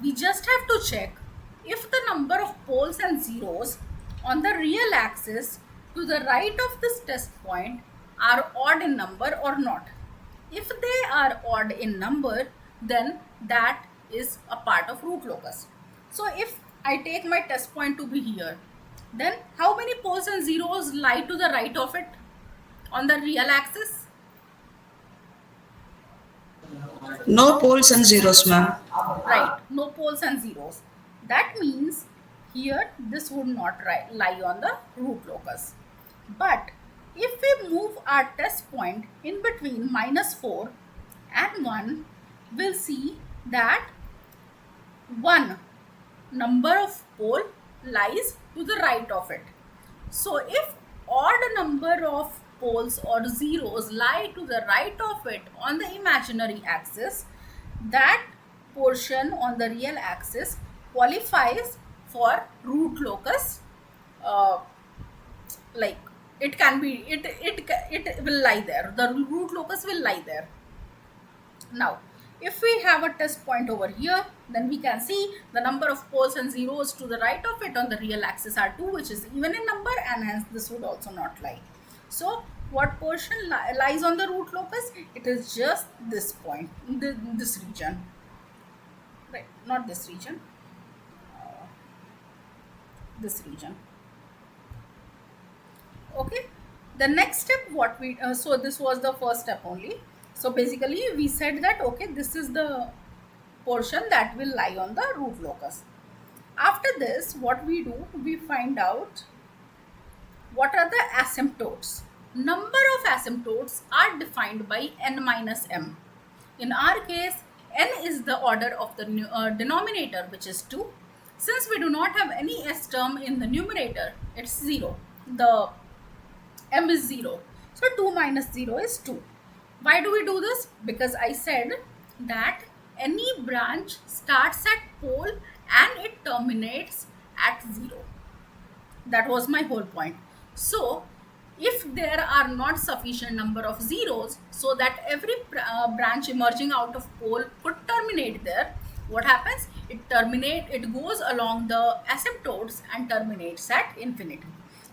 we just have to check if the number of poles and zeros on the real axis to the right of this test point are odd in number or not. If they are odd in number, then that is a part of root locus. So if I take my test point to be here, then how many poles and zeros lie to the right of it on the real axis? No poles and zeros, ma'am. Right, no poles and zeros. That means here this would not lie on the root locus. But if we move our test point in between -4 and 1, we'll see that one number of pole lies to the right of it. So if odd number of poles or zeros lie to the right of it on the imaginary axis, that portion on the real axis qualifies for root locus. Like it can be, it will lie there, the root locus will lie there. Now if we have a test point over here, then we can see the number of poles and zeros to the right of it on the real axis are 2, which is even in number, and hence this would also not lie. So what portion lies on the root locus? It is just this point, this region, right? Not this region, this region. Okay, the next step, what we so this was the first step only. So basically we said that okay, this is the portion that will lie on the root locus. After this, what we do, we find out what are the asymptotes. Number of asymptotes are defined by n minus m. In our case, n is the order of the denominator, which is 2. Since we do not have any s term in the numerator, it's 0. The m is 0. So 2 minus 0 is 2. Why do we do this? Because I said that any branch starts at pole and it terminates at 0. That was my whole point. So if there are not sufficient number of zeros so that every branch emerging out of pole could terminate there, what happens? It goes along the asymptotes and terminates at infinity.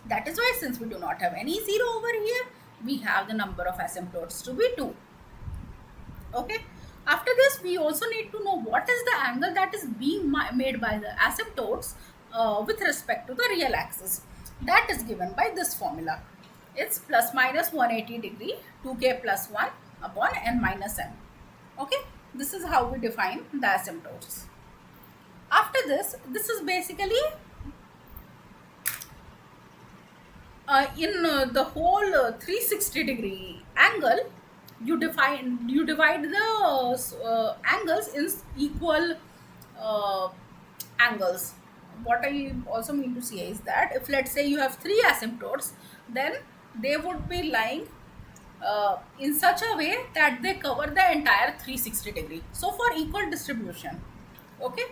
That is why, since we do not have any zero over here, we have the number of asymptotes to be 2. Okay, after this we also need to know what is the angle that is being made by the asymptotes with respect to the real axis. That is given by this formula. It's plus minus 180 degree 2k plus 1 upon n minus m. Okay, this is how we define the asymptotes. After this is basically in the whole 360 degree angle, you divide the angles in equal angles. what I also mean to say is that if let's say you have three asymptotes, then they would be lying in such a way that they cover the entire 360 degree. So for equal distribution, okay,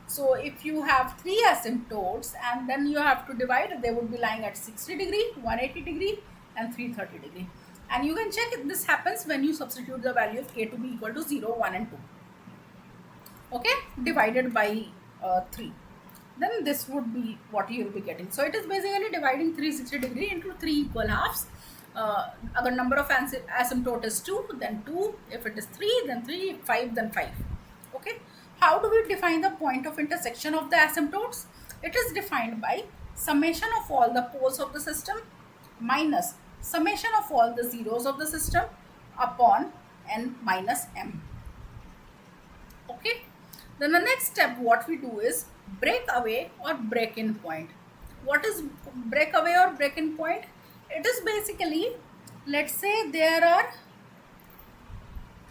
so if you have three asymptotes and then you have to divide, they would be lying at 60 degree, 180 degree and 330 degree. And you can check if this happens when you substitute the value of k to be equal to 0, 1 and 2, okay, divided by 3, then this would be what you will be getting. So it is basically dividing 360 degree into 3 equal halves. Agar number of asymptote is 2, then 2. If it is 3, then 3. 5, then 5. Okay. How do we define the point of intersection of the asymptotes? It is defined by summation of all the poles of the system minus summation of all the zeros of the system upon n minus m. Okay. Then the next step what we do is break away or break in point. What is break away or break in point? It is basically, let's say there are,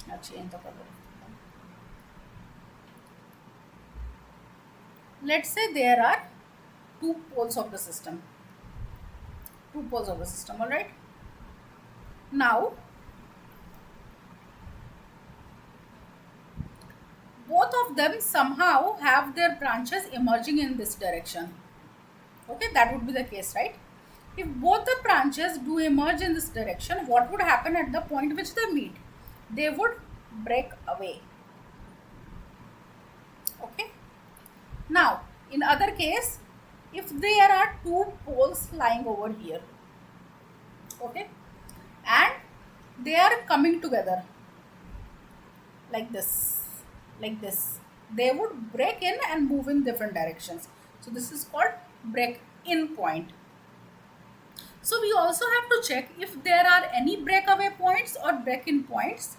let's say there are two poles of the system. All right. Now both of them somehow have their branches emerging in this direction. Okay, that would be the case, right? If both the branches do emerge in this direction, what would happen at the point which they meet? They would break away. Okay. Now, in other case, if there are two poles lying over here, okay, and they are coming together like this, they would break in and move in different directions. So this is called break in point. So we also have to check if there are any breakaway points or break-in points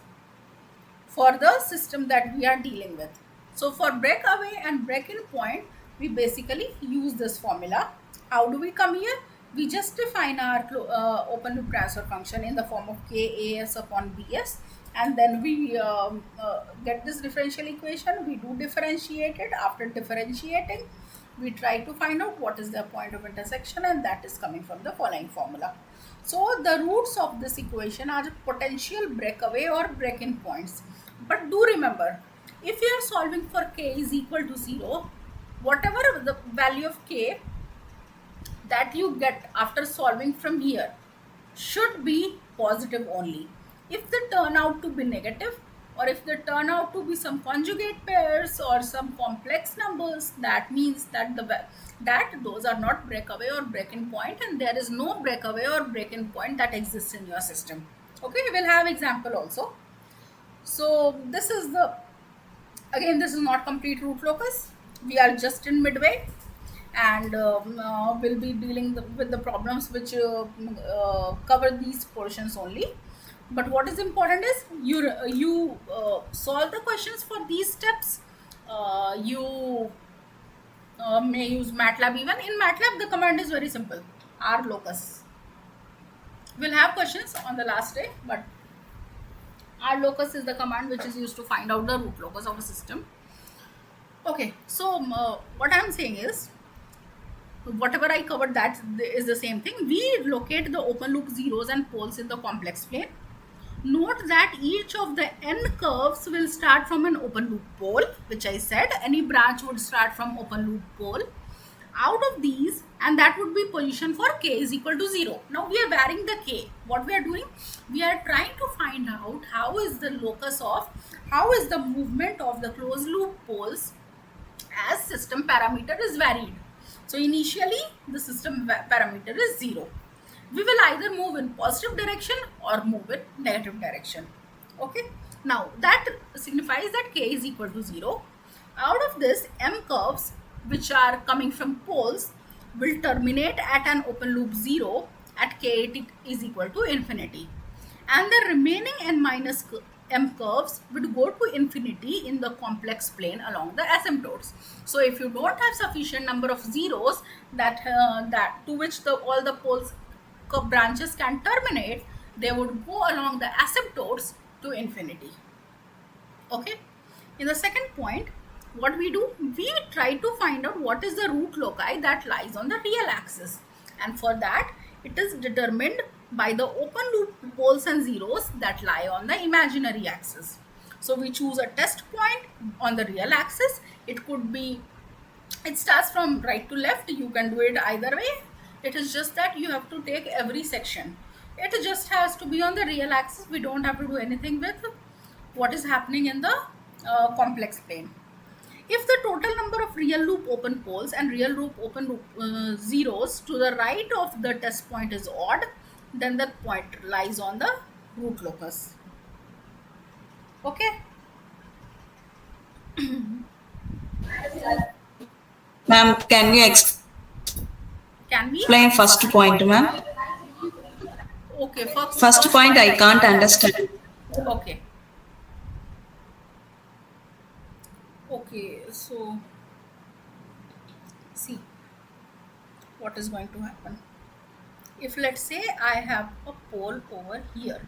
for the system that we are dealing with. So for breakaway and break-in point, we basically use this formula. How do we come here? We just define our open loop transfer function in the form of Kas upon Bs, and then we get this differential equation. We do differentiate it. After differentiating, we try to find out what is the point of intersection, and that is coming from the following formula. So the roots of this equation are potential breakaway or break-in points. But do remember, if you are solving for k is equal to 0, whatever the value of k that you get after solving from here should be positive only. If they turn out to be negative, or if they turn out to be some conjugate pairs or some complex numbers, that means that those are not breakaway or break-in point, and there is no breakaway or break-in point that exists in your system. Okay, we will have example also. So this is this is not complete root locus. We are just in midway, and we'll be dealing with the problems which cover these portions only. But what is important is you solve the questions for these steps. You may use MATLAB even. In MATLAB, the command is very simple, rlocus. We'll have questions on the last day, but rlocus is the command which is used to find out the root locus of a system. Okay, so what I'm saying is, whatever I covered, that is the same thing. We locate the open loop zeros and poles in the complex plane. Note that each of the n curves will start from an open loop pole, which I said any branch would start from open loop pole. Out of these, and that would be position for k is equal to 0. Now we are varying the k. What we are doing? We are trying to find out how is the movement of the closed loop poles as system parameter is varied. So initially the system parameter is 0. We will either move in positive direction or move in negative direction. Okay. Now that signifies that k is equal to 0. Out of this, m curves which are coming from poles will terminate at an open loop 0 at k is equal to infinity. And the remaining n minus m curves would go to infinity in the complex plane along the asymptotes. So if you don't have sufficient number of zeros that to which all the poles branches can terminate, they would go along the asymptotes to infinity. Okay. In the second point, what we do, we try to find out what is the root loci that lies on the real axis, and for that it is determined by the open loop poles and zeros that lie on the imaginary axis. So we choose a test point on the real axis. It could be, it starts from right to left, you can do it either way. It is just that you have to take every section. It just has to be on the real axis. We don't have to do anything with what is happening in the complex plane. If the total number of real loop open poles and real loop open loop zeros to the right of the test point is odd, then the point lies on the root locus. Okay. Ma'am, can you Can we? explain first point, ma'am? Okay. First point I can't understand. Okay. Okay. So see what is going to happen. If let's say I have a pole over here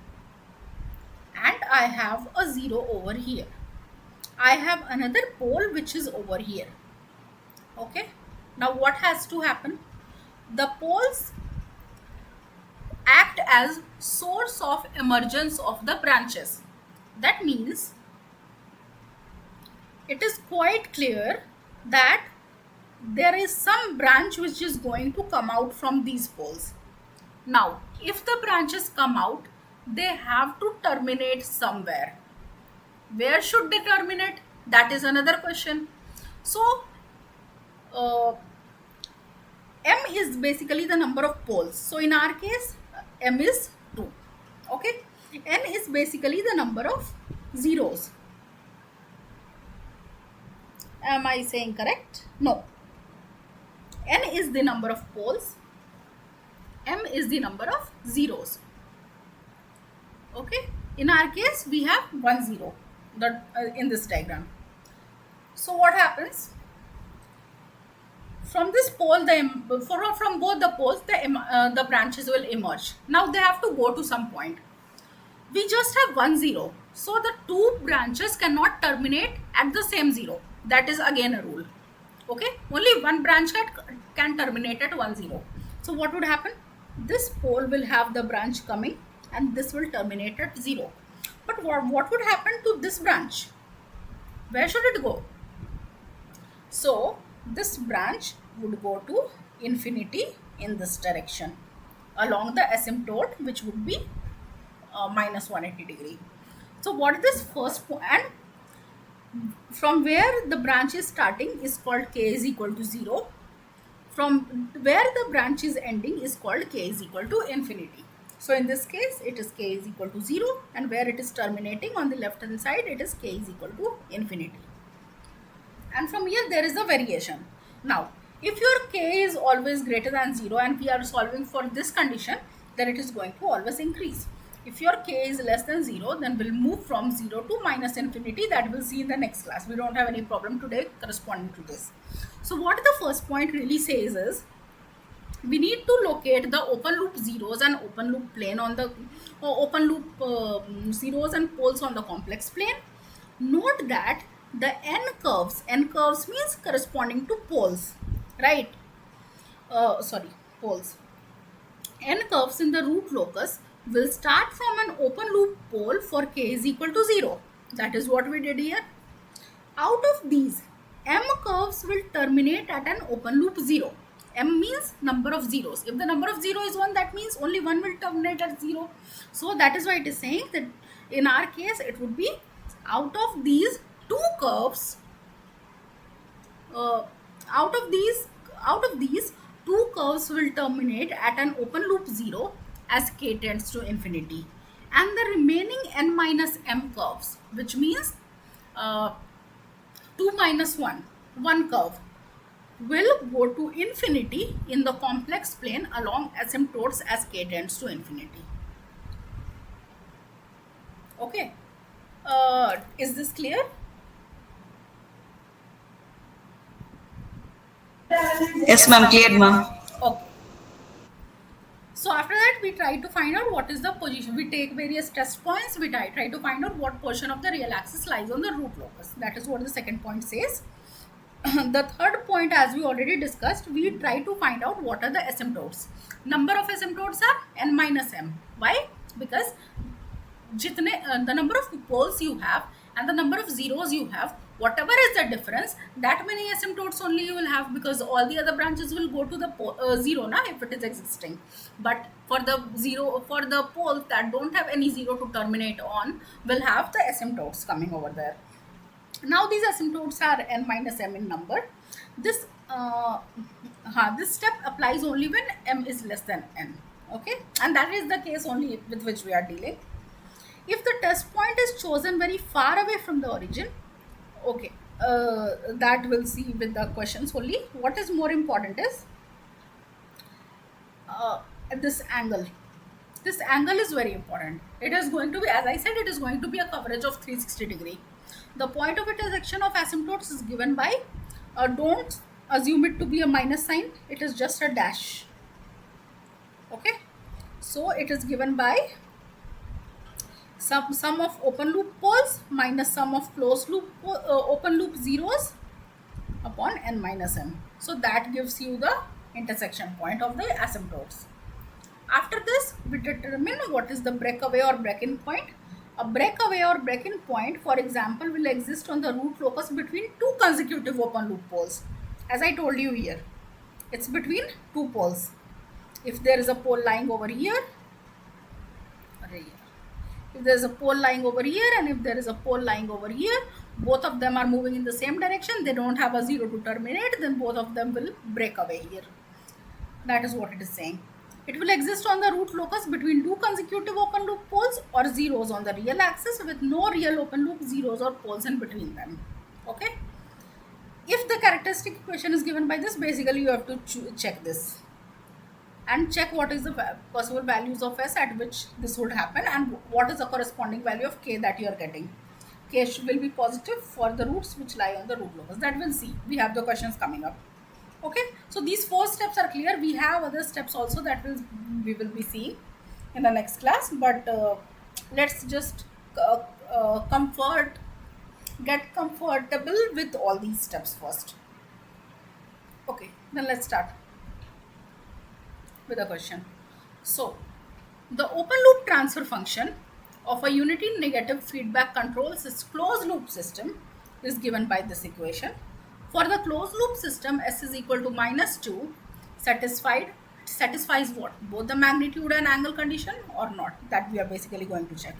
and I have a zero over here, I have another pole which is over here. Okay. Now what has to happen? The poles act as source of emergence of the branches. That means it is quite clear that there is some branch which is going to come out from these poles. Now, if the branches come out, they have to terminate somewhere. Where should they terminate? That is another question. So, m is basically the number of poles. So, in our case, m is 2. Okay. N is basically the number of zeros. Am I saying correct? No. N is the number of poles. M is the number of zeros. Okay. In our case, we have 1 0 in this diagram. So what happens? From this pole, from both the poles, the branches will emerge. Now they have to go to some point. We just have 1 0. So the two branches cannot terminate at the same zero. That is again a rule. Okay. Only one branch can terminate at 1 0. So what would happen? This pole will have the branch coming and this will terminate at 0. But what would happen to this branch? Where should it go? So this branch would go to infinity in this direction along the asymptote, which would be minus 180 degree. So what is this first point? And from where the branch is starting is called k is equal to 0. From where the branch is ending is called k is equal to infinity. So in this case, it is k is equal to 0, and where it is terminating on the left hand side, it is k is equal to infinity. And from here, there is a variation. Now, if your k is always greater than 0 and we are solving for this condition, then it is going to always increase. If your k is less than 0, then we'll move from 0 to minus infinity. That we'll see in the next class. We don't have any problem today corresponding to this. So what the first point really says is, we need to locate the open loop zeros and open loop plane on the open loop zeros and poles on the complex plane. Note that the n curves means corresponding to poles, right? Poles. N curves in the root locus will start from an open loop pole for k is equal to 0. That is what we did here. Out of these, m curves will terminate at an open loop 0. M means number of zeros. If the number of 0 is 1, that means only 1 will terminate at 0. So that is why it is saying that in our case, it would be out of these two curves, out of these two curves will terminate at an open loop 0 as k tends to infinity, and the remaining n minus m curves, which means 2 minus 1 curve, will go to infinity in the complex plane along asymptotes as k tends to infinity. Okay. Is this clear? Yes, ma'am. Clear, ma'am. Okay. So after that, we try to find out what is the position. We take various test points. We try to find out what portion of the real axis lies on the root locus. That is what the second point says. The third point, as we already discussed, we try to find out what are the asymptotes. Number of asymptotes are n minus m. Why? Because the number of poles you have and the number of zeros you have, whatever is the difference, that many asymptotes only you will have, because all the other branches will go to the zero now if it is existing. But for the poles that don't have any zero to terminate on, will have the asymptotes coming over there. Now these asymptotes are n minus m in number. This this step applies only when m is less than n. Okay, and that is the case only with which we are dealing. If the test point is chosen very far away from the origin, okay, that we'll see with the questions only. What is more important is this angle. This angle is very important. It is going to be, as I said, it is going to be a coverage of 360 degree. The point of intersection of asymptotes is given by, don't assume it to be a minus sign, it is just a dash. Okay, so it is given by sum of open loop poles minus sum of closed loop open loop zeros upon n minus m. So that gives you the intersection point of the asymptotes. After this, we determine what is the breakaway or break-in point. A breakaway or break-in point, for example, will exist on the root locus between two consecutive open loop poles. As I told you here, it's between two poles. If there is a pole lying over here, if there is a pole lying over here and if there is a pole lying over here, both of them are moving in the same direction, they don't have a zero to terminate, then both of them will break away here. That is what it is saying. It will exist on the root locus between two consecutive open loop poles or zeros on the real axis with no real open loop zeros or poles in between them. Okay. If the characteristic equation is given by this, basically you have to check this and check what is the possible values of s at which this would happen and what is the corresponding value of k that you are getting. K will be positive for the roots which lie on the root locus. That we'll see. We have the questions coming up. Okay, so these 4 steps are clear. We have other steps also that we will be seeing in the next class, but let's just get comfortable with all these steps first. Okay, then let's start with a question. So the open loop transfer function of a unity negative feedback controls closed loop system is given by this equation. For the closed loop system, s is equal to minus 2 satisfies what? Both the magnitude and angle condition or not? That we are basically going to check.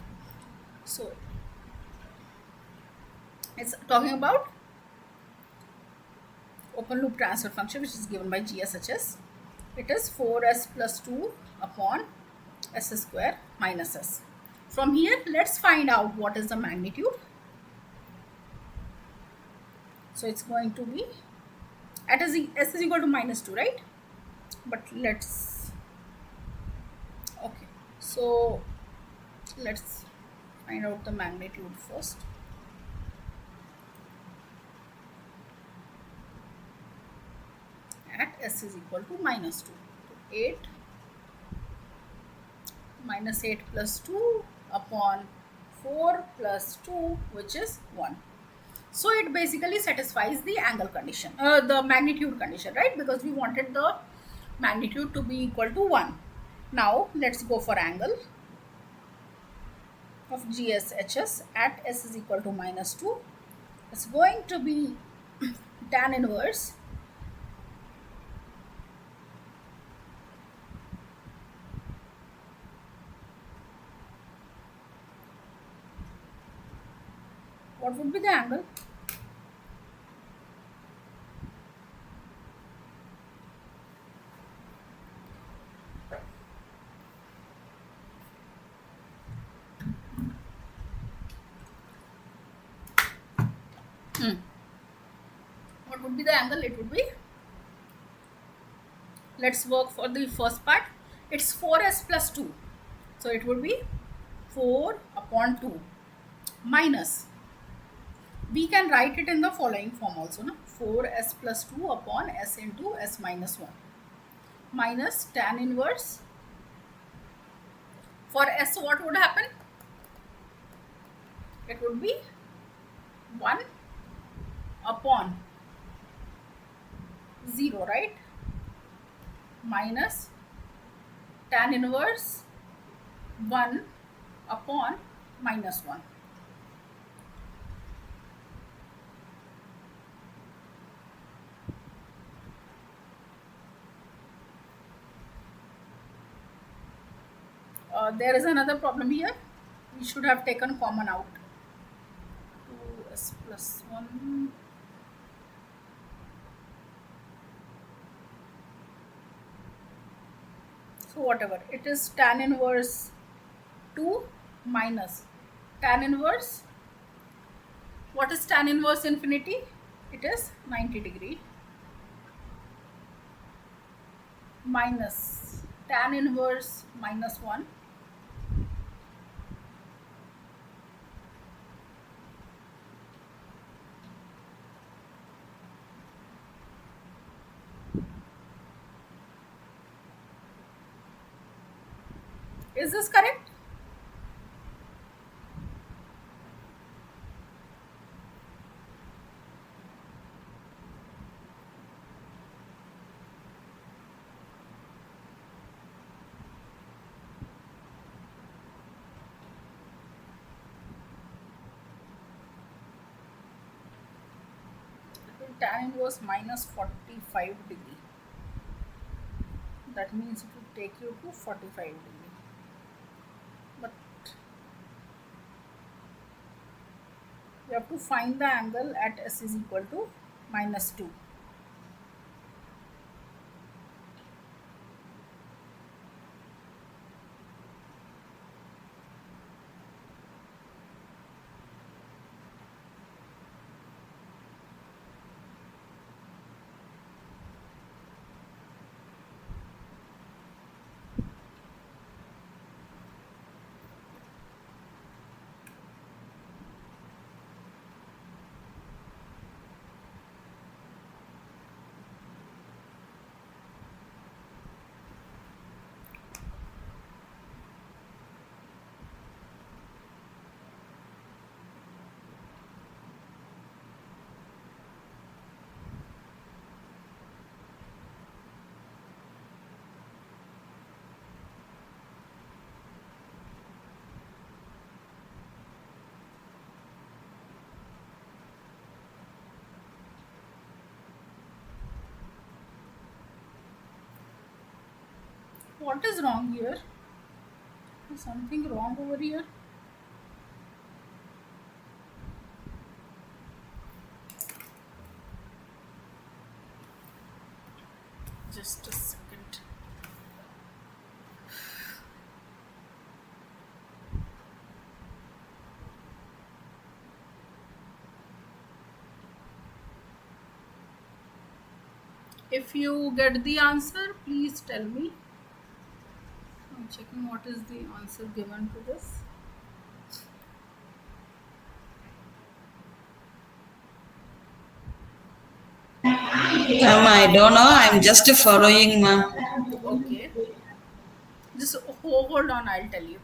So it's talking about open loop transfer function which is given by GSHS. It is 4s plus 2 upon s square minus s. From here, let's find out what is the magnitude. So it's going to be at s is equal to minus 2, right? But let's, okay, so let's find out the magnitude first. At s is equal to minus 2. So 8 minus 8 plus 2 upon 4 plus 2, which is 1. So it basically satisfies the angle condition, the magnitude condition, right? Because we wanted the magnitude to be equal to 1. Now let's go for angle of GSHS at s is equal to minus 2. It's going to be tan inverse what would be the angle? What would be the angle? It would be, let's work for the first part. It's 4s plus 2. So it would be 4 upon 2 minus, we can write it in the following form also, no? 4s plus 2 upon s into s minus 1 minus tan inverse For s, what would happen? It would be 1 upon 0, right? Minus tan inverse 1 upon minus 1. There is another problem here. We should have taken common out. 2s plus 1. So whatever, it is tan inverse 2 minus tan inverse. What is tan inverse infinity? It is 90 degree minus tan inverse minus 1. Is this correct? Tan inverse minus 45 degree. That means it will take you to 45 degree. But you have to find the angle at s is equal to minus 2. What is wrong here? Is something wrong over here? Just a second. If you get the answer, please tell me. I'm checking what is the answer given to this. I don't know. I'm just following, ma'am. Okay. Just hold on, I'll tell you.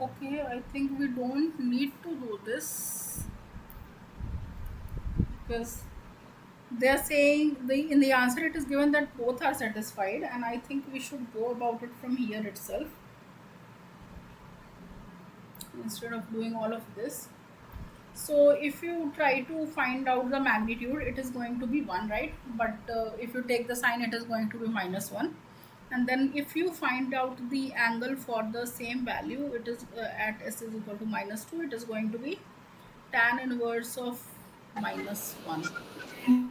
Okay, I think we don't need to do this because they're saying the in the answer it is given that both are satisfied, and I think we should go about it from here itself instead of doing all of this. So if you try to find out the magnitude, it is going to be 1, right? But if you take the sign, it is going to be minus 1. And then if you find out the angle for the same value, it is at s is equal to minus 2, it is going to be tan inverse of minus 1.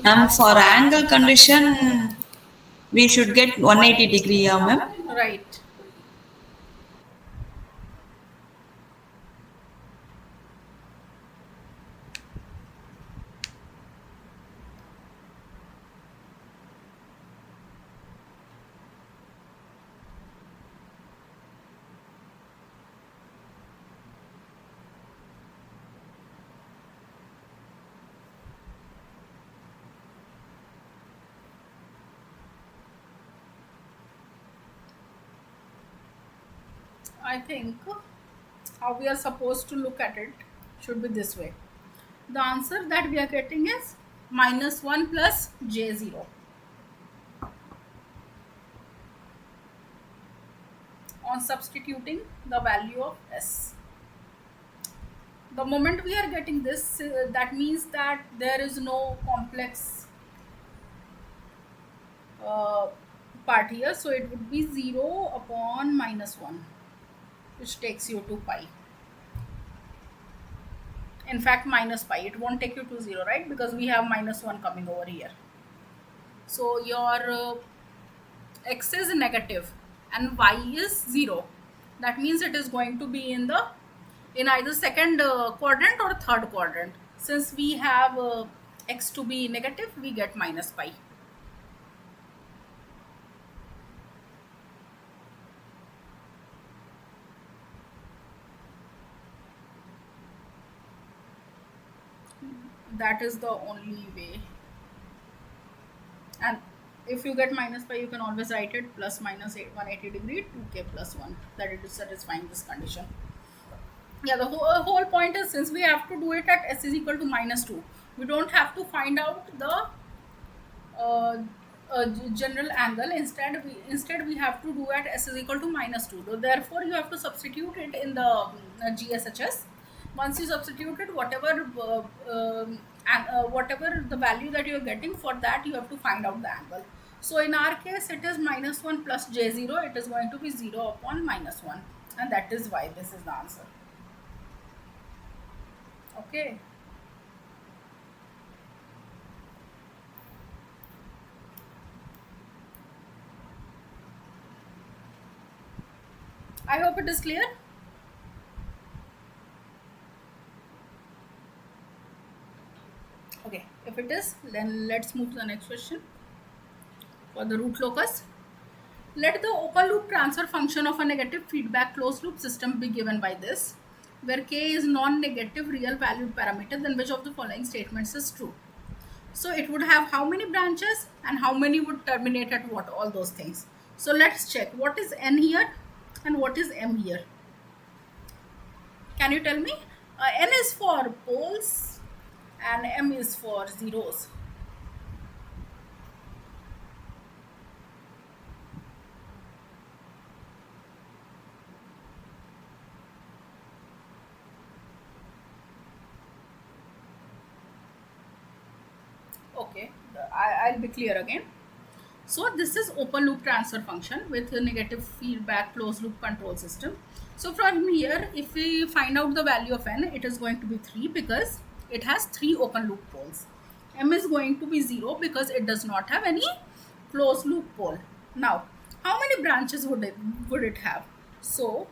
And for angle condition, we should get 180-degree, yeah, ma'am. Right. I think how we are supposed to look at it should be this way. The answer that we are getting is minus 1 plus j0. On substituting the value of s. The moment we are getting this, that means that there is no complex uh, part here. So it would be 0 upon minus 1, which takes you to pi. In fact, minus pi. It won't take you to 0, right? Because we have minus 1 coming over here. So your x is negative and y is 0. That means it is going to be in either second quadrant or third quadrant. Since we have x to be negative, we get minus pi. That is the only way. And if you get minus pi, you can always write it plus minus 180 degree 2k plus 1, that it is satisfying this condition. Yeah, the whole point is, since we have to do it at s is equal to minus 2, we don't have to find out the uh, general angle. Instead we have to do at s is equal to minus 2. So therefore you have to substitute it in the GSHS. Once you substitute it, whatever the value that you are getting, for that you have to find out the angle. So in our case, it is minus 1 plus j0. It is going to be 0 upon minus 1, and that is why this is the answer. Okay. I hope it is clear. Okay, if it is, then let's move to the next question. For the root locus, let the open loop transfer function of a negative feedback closed loop system be given by this, where k is non-negative real valued parameter, then which of the following statements is true? So it would have how many branches and how many would terminate at what, all those things. So let's check what is n here and what is m here. Can you tell me? N is for poles and m is for zeros. Okay, I'll be clear again. So this is open loop transfer function with a negative feedback closed loop control system. So from here, if we find out the value of n, it is going to be 3 because it has 3 open loop poles. M is going to be 0 because it does not have any closed loop pole. Now, how many branches would it have? So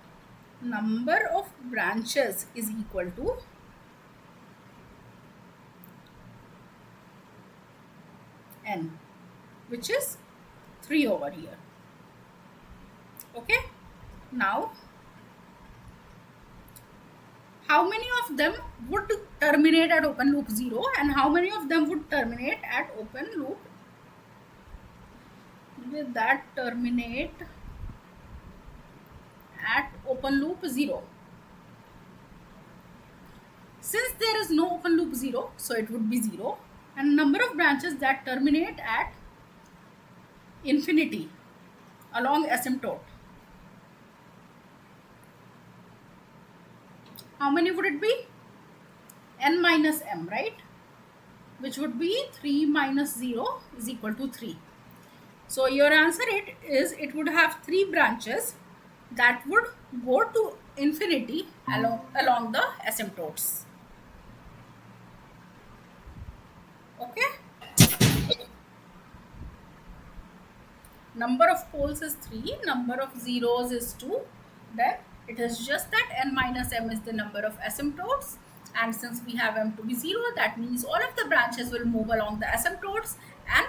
number of branches is equal to n, which is 3 over here. Okay, now how many of them would terminate at open loop 0 and how many of them would terminate at open loop with that terminate at open loop 0? Since there is no open loop 0, so it would be 0, and number of branches that terminate at infinity along asymptote, how many would it be? N minus m, right? Which would be 3 minus 0 is equal to 3. So your answer it would have 3 branches that would go to infinity along the asymptotes. Okay. Number of poles is 3, number of zeros is 2. Then it is just that n minus m is the number of asymptotes, and since we have m to be 0, that means all of the branches will move along the asymptotes and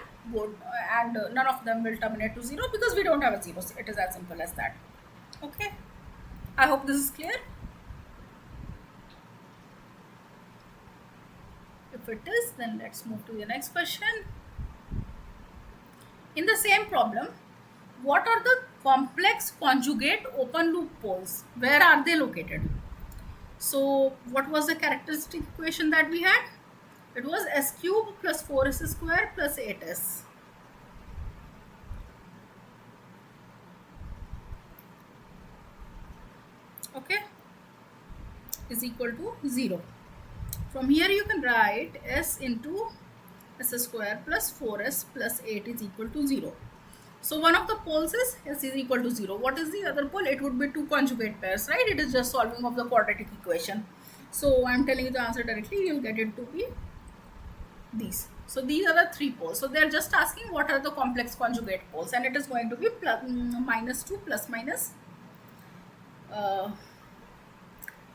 none of them will terminate to 0 because we don't have a 0. It is as simple as that. Okay, I hope this is clear. If it is, then let's move to the next question. In the same problem, what are the complex conjugate open loop poles? Where are they located? So what was the characteristic equation that we had? It was s cube plus 4s square plus 8s. Okay, is equal to 0. From here you can write s into s square plus 4s plus 8 is equal to 0. So one of the poles is s is equal to 0. What is the other pole? It would be 2 conjugate pairs, right? It is just solving of the quadratic equation. So I am telling you the answer directly. You will get it to be these. So these are the 3 poles. So they are just asking what are the complex conjugate poles, and it is going to be minus 2 plus minus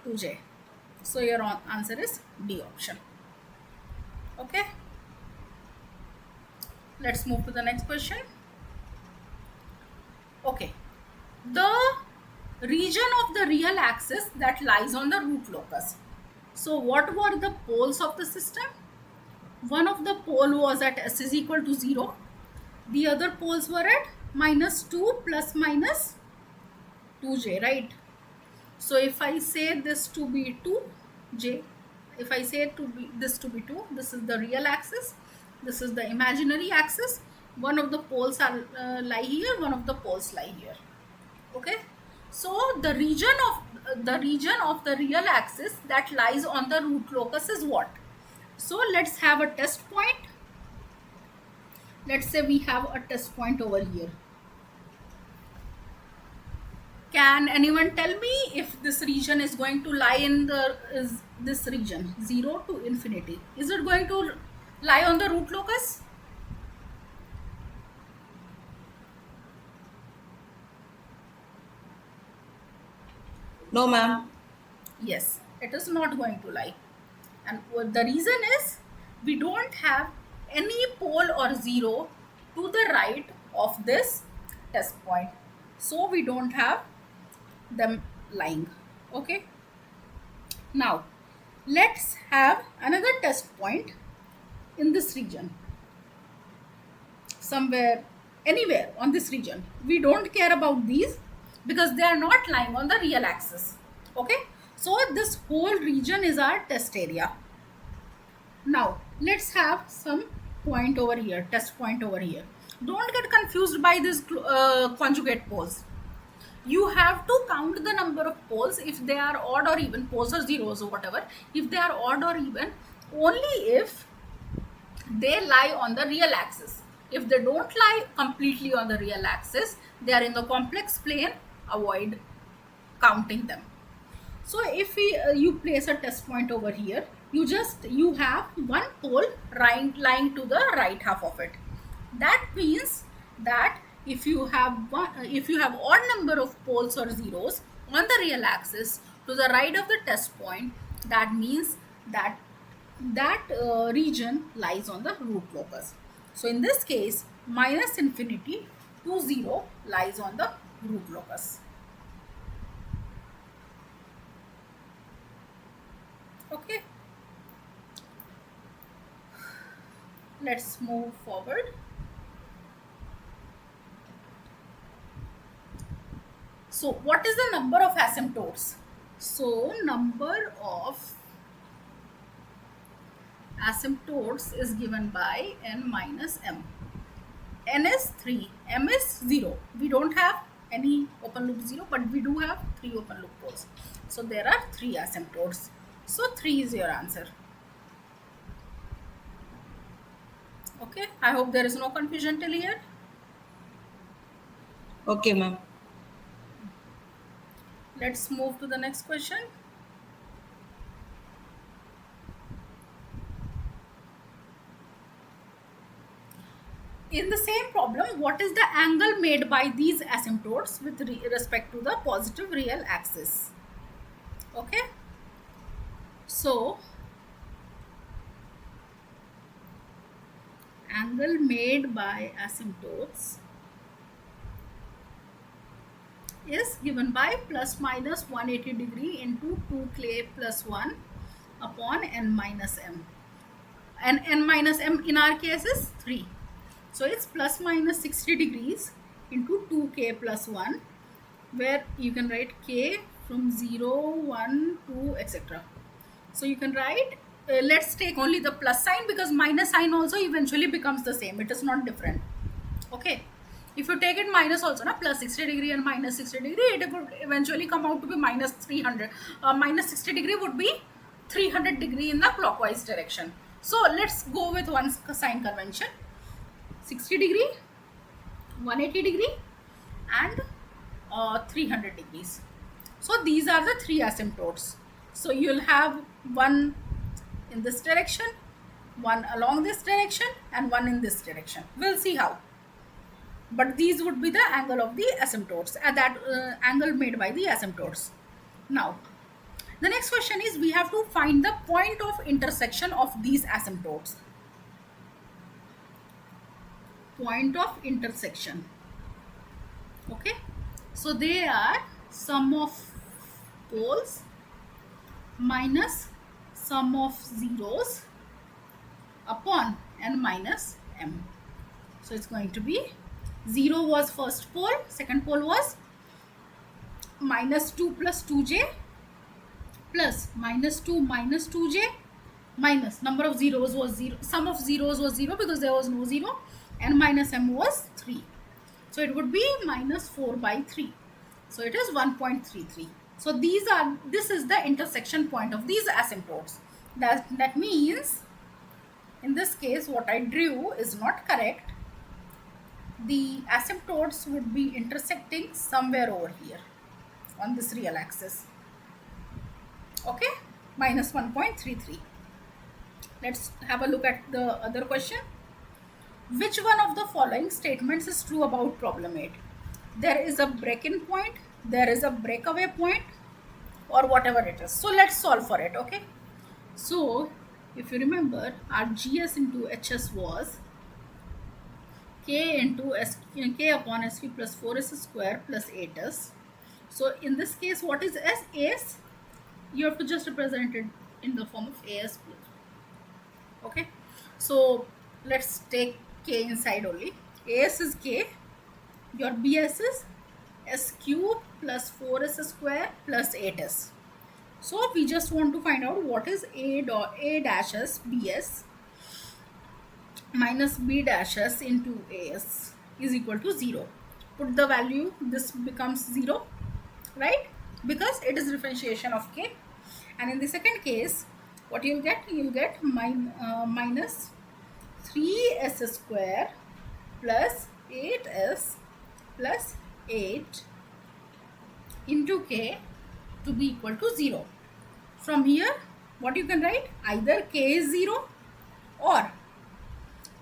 2j. So your answer is D option. Okay. Let's move to the next question. Okay, the region of the real axis that lies on the root locus. So what were the poles of the system? One of the pole was at s is equal to 0. The other poles were at minus 2 plus minus 2j, right? So if I say this to be 2j, if I say this to be 2, this is the real axis, this is the imaginary axis. One of the poles are lie here, one of the poles lie here. Okay, so the region of the real axis that lies on the root locus is what? So let's have a test point. Let's say we have a test point over here. Can anyone tell me if this region is going to lie in this region 0 to infinity? Is it going to lie on the root locus? No, ma'am. Yes, it is not going to lie. And the reason is we don't have any pole or 0 to the right of this test point. So we don't have them lying. Okay. Now, let's have another test point in this region. Somewhere, anywhere on this region. We don't care about these because they are not lying on the real axis. Okay, so this whole region is our test area. Now let's have some point over here, test point over here. Don't get confused by these conjugate poles. You have to count the number of poles if they are odd or even, poles or zeros or whatever, if they are odd or even, only if they lie on the real axis. If they don't lie completely on the real axis, they are in the complex plane, avoid counting them. So if you place a test point over here, you have one pole lying to the right half of it. That means that if you have odd number of poles or zeros on the real axis to the right of the test point, that means that region lies on the root locus. So in this case, minus infinity to 0 lies on the root locus. Okay, let's move forward. So what is the number of asymptotes? So number of asymptotes is given by n minus m. N is 3, m is 0. We don't have any open loop 0, but we do have 3 open loop poles. So there are 3 asymptotes. So 3 is your answer. Okay, I hope there is no confusion till here. Okay, ma'am. Let's move to the next question. In the same problem, what is the angle made by these asymptotes with respect to the positive real axis? Okay, so angle made by asymptotes is given by plus minus 180 degree into 2k plus 1 upon n minus m. And n minus m in our case is 3. So it's plus minus 60 degrees into 2k plus 1, where you can write k from 0, 1, 2, etc. So you can write, let's take only the plus sign, because minus sign also eventually becomes the same. It is not different. Okay. If you take it minus also, na, plus 60 degree and minus 60 degree, it would eventually come out to be minus 300. Minus 60 degree would be 300 degree in the clockwise direction. So let's go with one sign convention. 60 degree, 180 degree and 300 degrees. So these are the 3 asymptotes. So you'll have one in this direction, one along this direction and one in this direction. We'll see how. But these would be the angle of the asymptotes, that angle made by the asymptotes. Now, the next question is, we have to find the point of intersection of these asymptotes. Point of intersection. Okay, so they are sum of poles minus sum of zeros upon n minus m. So it's going to be 0 was first pole, second pole was minus 2 plus 2j plus minus 2 minus 2j minus number of zeros was 0, sum of zeros was 0 because there was no 0, and minus m was 3. So it would be minus 4 by 3. So it is 1.33. So this is the intersection point of these asymptotes. That means in this case what I drew is not correct. The asymptotes would be intersecting somewhere over here on this real axis. Okay, minus 1.33. Let's have a look at the other question. Which one of the following statements is true about problem 8? There is a break-in point, there is a breakaway point, or whatever it is. So let's solve for it. Okay, so if you remember, our GS into HS was k into k upon SQ plus 4s square plus 8s. So in this case, what is S? AS? You have to just represent it in the form of AS plus. Okay, so let's take k inside only. AS is k, your BS is S cube plus 4s square plus 8s. So we just want to find out what is A dash S BS minus B dash S into AS is equal to 0. Put the value, this becomes 0, right? Because it is differentiation of k. And in the second case, what you'll get? You'll get minus 3s square plus 8s plus 8 into k to be equal to 0. From here, what you can write? Either k is 0 or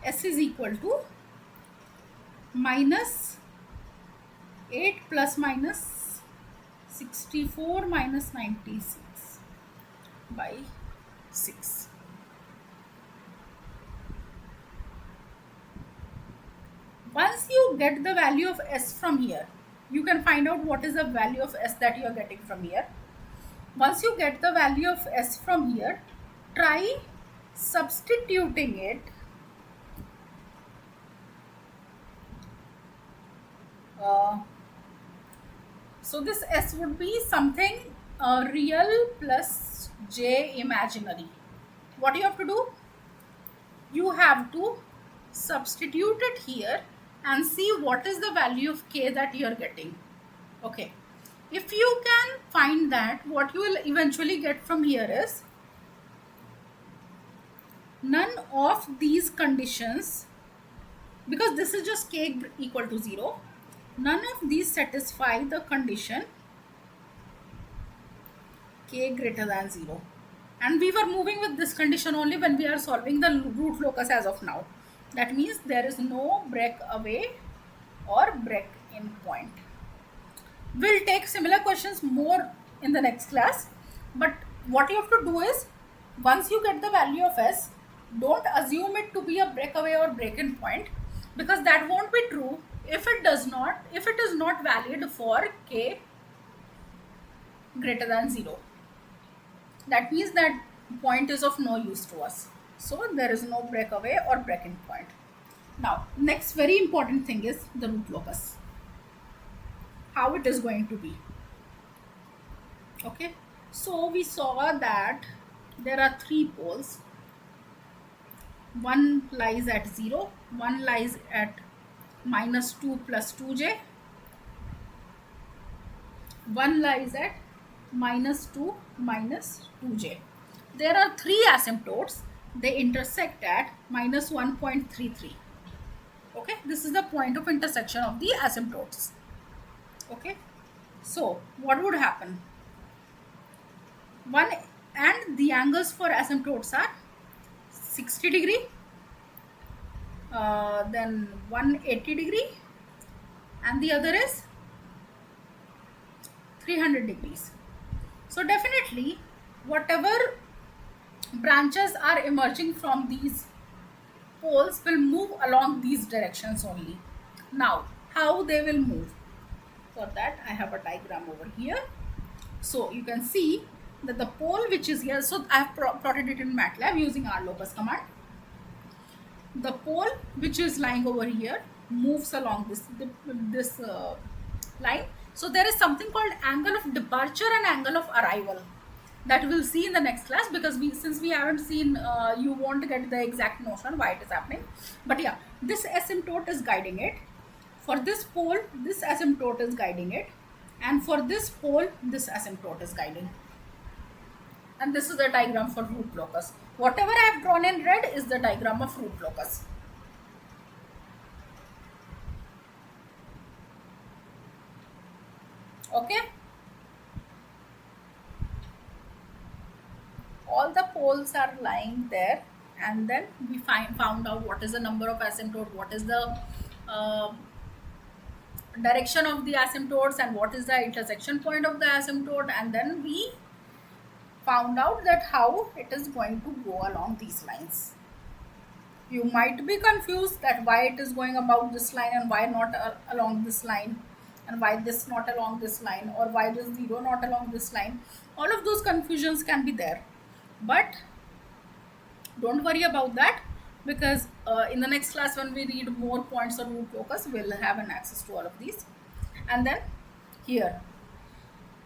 s is equal to minus 8 plus minus 64 minus 96 by 6. Once you get the value of s from here, you can find out what is the value of s that you are getting from here. Once you get the value of s from here, try substituting it so this s would be something real plus j imaginary. What you have to do? You have to substitute it here and see what is the value of k that you are getting. Okay, if you can find that, what you will eventually get from here is none of these conditions, because this is just k equal to 0, none of these satisfy the condition k greater than 0. And we were moving with this condition only when we are solving the root locus as of now. That means there is no breakaway or break-in point. We'll take similar questions more in the next class. But what you have to do is, once you get the value of s, don't assume it to be a breakaway or break-in point, because that won't be true if it is not valid for k greater than 0. That means that point is of no use to us. So there is no breakaway or break-in point. Now, next very important thing is the root locus. How it is going to be. Okay. So we saw that there are 3 poles. One lies at 0, one lies at minus 2 plus 2j, one lies at minus 2 minus 2j. There are 3 asymptotes. They intersect at minus 1.33. Okay, this is the point of intersection of the asymptotes. Okay, so what would happen? One and the angles for asymptotes are 60 degree, then 180 degree, and the other is 300 degrees. So definitely whatever branches are emerging from these poles will move along these directions only. Now, how they will move? For that, I have a diagram over here. So you can see that the pole which is here, so I have plotted it in MATLAB using rlocus command. The pole which is lying over here moves along this line. So there is something called angle of departure and angle of arrival that we'll see in the next class, because since we haven't seen, you won't get the exact notion why it is happening. But yeah, this asymptote is guiding it. For this pole, this asymptote is guiding it, and for this pole, this asymptote is guiding. And this is the diagram for root locus. Whatever I have drawn in red is the diagram of root locus. Okay. All the poles are lying there, and then we found out what is the number of asymptote, what is the direction of the asymptotes, and what is the intersection point of the asymptote, and then we found out that how it is going to go along these lines. You might be confused that why it is going about this line and why not along this line, and why this not along this line, or why this 0 not along this line. All of those confusions can be there, but don't worry about that, because in the next class when we read more points on root locus, we'll have an access to all of these. And then here,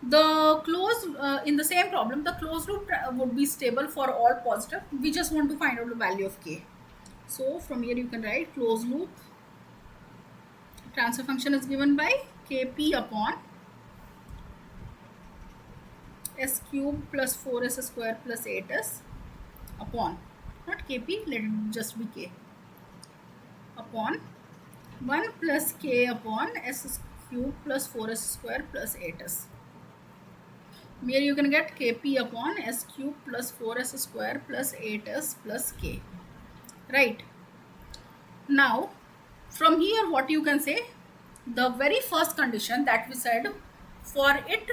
the closed in the same problem, the closed loop would be stable for all positive. We just want to find out the value of k. So from here you can write closed loop transfer function is given by kp upon s cube plus 4s square plus 8s upon, not kp, let it just be k, upon 1 plus k upon s cube plus 4s square plus 8s. Here you can get kp upon s cube plus 4s square plus 8s plus k. Right. Now, from here what you can say, the very first condition that we said, for it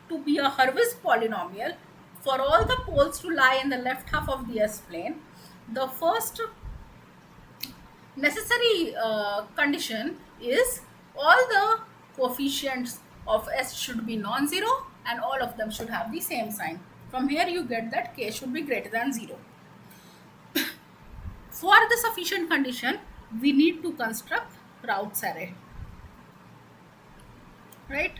to be a Hurwitz polynomial, for all the poles to lie in the left half of the S-plane, the first necessary condition is all the coefficients of S should be non-zero and all of them should have the same sign. From here you get that k should be greater than 0. For the sufficient condition, we need to construct Raoult's array, right?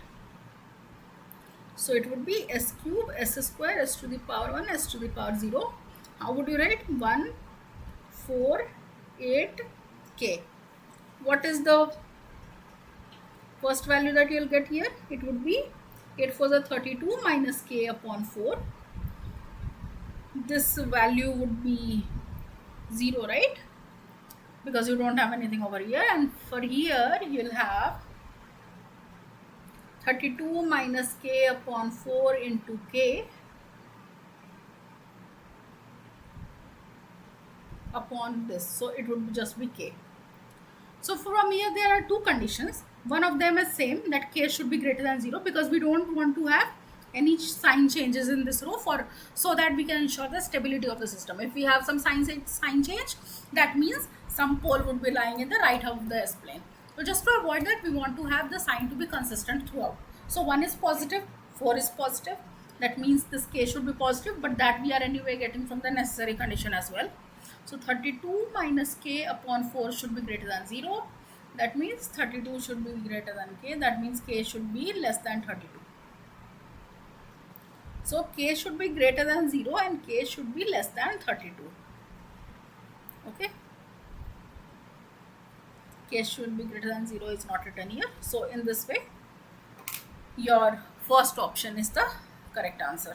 So it would be s cube, s square, s to the power 1, s to the power 0. How would you write? 1, 4, 8, k. What is the first value that you'll get here? It would be 8 for the 32 minus k upon 4. This value would be 0, right? Because you don't have anything over here. And for here, you'll have 32 minus k upon 4 into k upon this. So it would just be k. So from here there are two conditions. One of them is same, that k should be greater than 0, because we don't want to have any sign changes in this row, so that we can ensure the stability of the system. If we have some sign change, that means some pole would be lying in the right half of the S-plane. So just to avoid that, we want to have the sign to be consistent throughout. So 1 is positive, 4 is positive. That means this k should be positive, but that we are anyway getting from the necessary condition as well. So 32 minus k upon 4 should be greater than 0. That means 32 should be greater than k. That means k should be less than 32. So k should be greater than 0 and k should be less than 32. Okay. K should be greater than 0 is not written here. So in this way, your first option is the correct answer.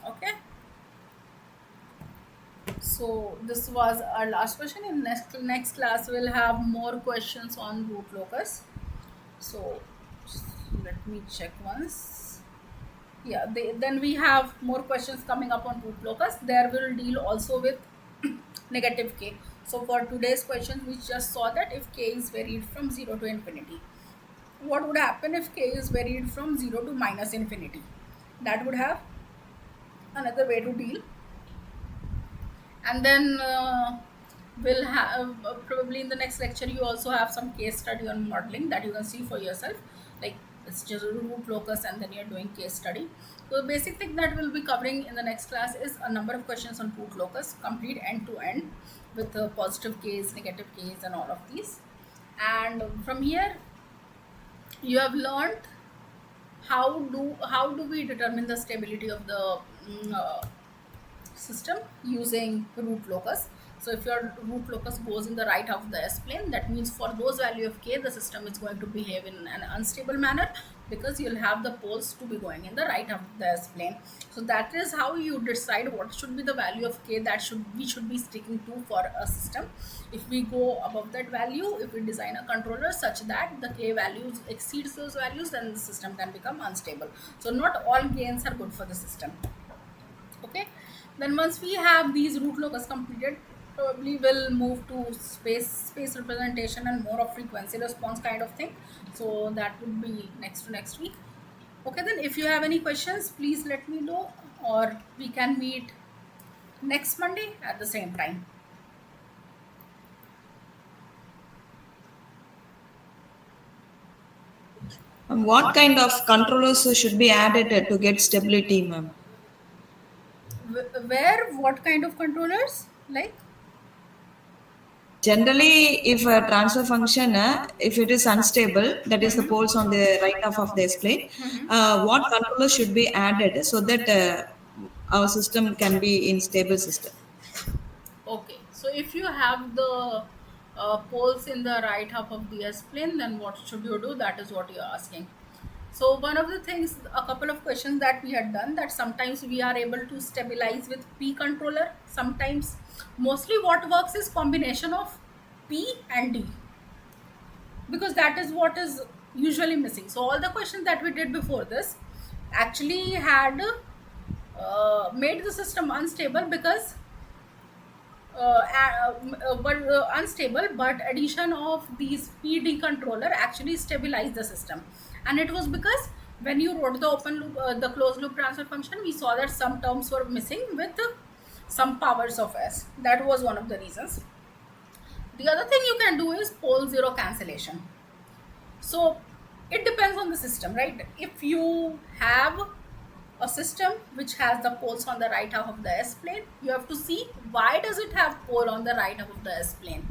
Okay. So this was our last question. In next class we'll have more questions on root locus. So let me check once. Yeah, then we have more questions coming up on root locus. There will deal also with negative k. So for today's question, we just saw that if k is varied from 0 to infinity, what would happen if k is varied from 0 to minus infinity? That would have another way to deal. And then we'll have probably in the next lecture you also have some case study on modeling that you can see for yourself, like it's just a root locus and then you're doing case study. So the basic thing that we'll be covering in the next class is a number of questions on root locus, complete end to end, with a positive case, negative case, and all of these. And from here you have learned how do we determine the stability of the system using root locus. So if your root locus goes in the right half of the S-plane, that means for those value of k, the system is going to behave in an unstable manner, because you'll have the poles to be going in the right half of the S-plane. So that is how you decide what should be the value of k that we should be sticking to for a system. If we go above that value, if we design a controller such that the k values exceeds those values, then the system can become unstable. So not all gains are good for the system. Okay. Then once we have these root locus completed, probably we'll move to space representation and more of frequency response kind of thing. So that would be next to next week. Okay, then if you have any questions, please let me know, or we can meet next Monday at the same time. What kind of controllers should be added to get stability, ma'am? Where, what kind of controllers? Like, Generally, if a transfer function, if it is unstable, that is the poles on the right half of the display, what controller should be added so that our system can be in stable system? okay, so if you have the poles in the right half of the S-plane, then what should you do? That is what you're asking. So one of the things, a couple of questions that we had done, that sometimes we are able to stabilize with P controller. Sometimes, mostly what works is combination of P and D, because that is what is usually missing. So all the questions that we did before this actually had made the system unstable, because but unstable, but addition of these PD controller actually stabilized the system. And it was because when you wrote the open loop, the closed loop transfer function, we saw that some terms were missing with some powers of s. That was one of the reasons. The other thing you can do is pole zero cancellation. So it depends on the system, right? If you have a system which has the poles on the right half of the S plane, you have to see why does it have pole on the right half of the S plane.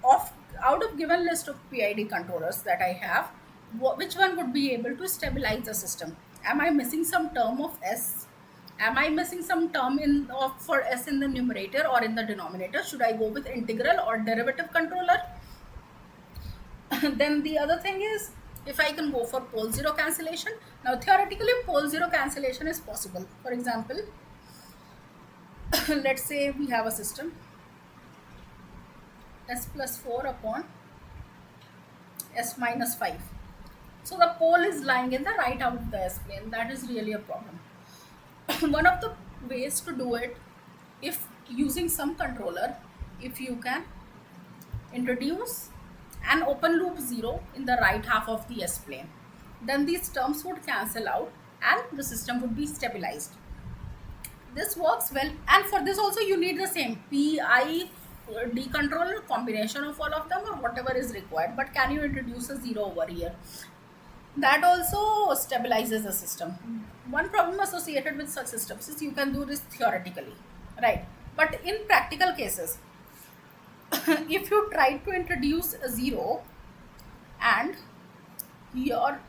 Of out of given list of PID controllers that I have, which one would be able to stabilize the system? Am I missing some term of S? Am I missing some term for S in the numerator or in the denominator? Should I go with integral or derivative controller? Then the other thing is, if I can go for pole zero cancellation. Now theoretically pole zero cancellation is possible. For example, let's say we have a system s plus 4 upon s minus 5. So the pole is lying in the right half of the S plane. That is really a problem. One of the ways to do it, if using some controller, if you can introduce an open loop 0 in the right half of the S plane, then these terms would cancel out and the system would be stabilized. This works well, and for this also you need the same PI D controller, combination of all of them or whatever is required. But can you introduce a 0 over here? That also stabilizes the system. One problem associated with such systems is you can do this theoretically, right? But in practical cases, if you try to introduce a 0 and your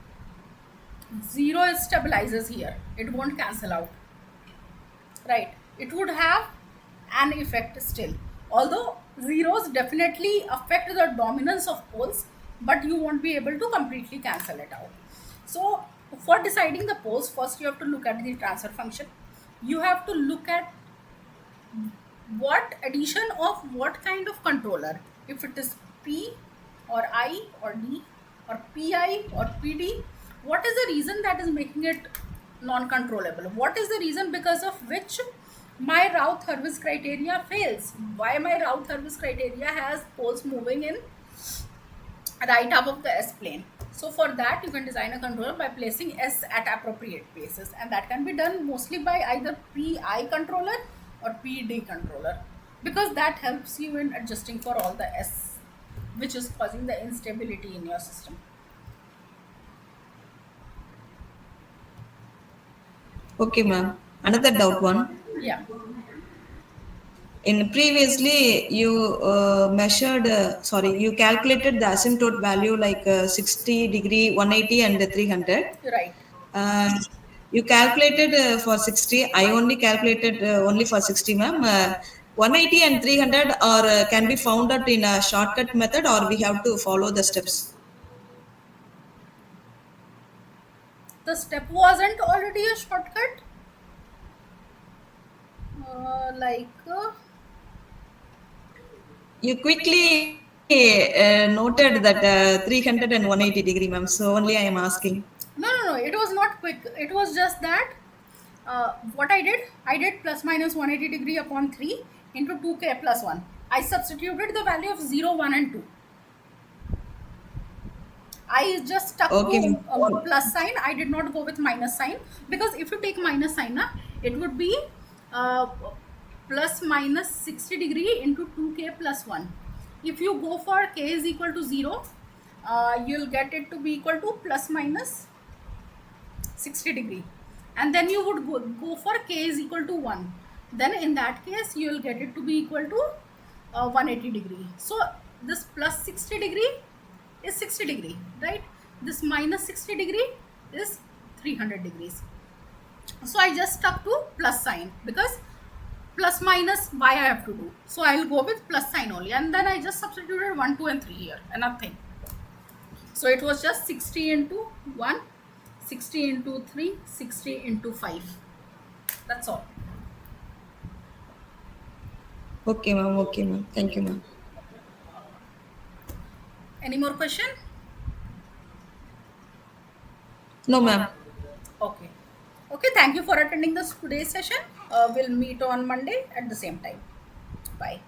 0 stabilizes here, it won't cancel out, right? It would have an effect still, although zeros definitely affect the dominance of poles, but you won't be able to completely cancel it out. So for deciding the poles, first you have to look at the transfer function. You have to look at what addition of what kind of controller, if it is P or I or D or PI or PD, what is the reason that is making it non-controllable? What is the reason because of which my Routh-Hurwitz criteria fails? Why my Routh-Hurwitz criteria has poles moving in right half of the S plane? So for that you can design a controller by placing S at appropriate places, and that can be done mostly by either PI controller or PD controller, because that helps you in adjusting for all the S which is causing the instability in your system. Okay, ma'am. Another doubt one. Yeah. In previously, you you calculated the asymptote value like 60 degree, 180 and 300. Right. Uh, you calculated for 60. I only calculated only for 60, ma'am. 180 and 300 are can be found out in a shortcut method, or we have to follow the steps. The step wasn't already a shortcut. Like You quickly noted that 300 and 180 degree, ma'am. So only I am asking. no, it was not quick. It was just that what I did plus minus 180 degree upon 3 into 2k plus 1. I substituted the value of 0, 1 and 2. I just stuck Okay, to ma'am. plus sign. I did not go with minus sign, because if you take minus sign, it would be uh, plus minus 60 degree into 2k plus 1. If you go for k is equal to 0, you'll get it to be equal to plus minus 60 degree, and then you would go for k is equal to 1. Then in that case you will get it to be equal to 180 degree. So this plus 60 degree is 60 degree, right? This minus 60 degree is 300 degrees. So I just stuck to plus sign, because plus minus why I have to do, so I will go with plus sign only, and then I just substituted 1, 2 and 3 here and nothing. So it was just 60 into 1 60 into 3, 60 into 5. That's all. Okay, ma'am. Okay, ma'am. Thank you, ma'am. Any more question? No, ma'am. Okay. Okay, thank you for attending this today's session. We'll meet on Monday at the same time. Bye.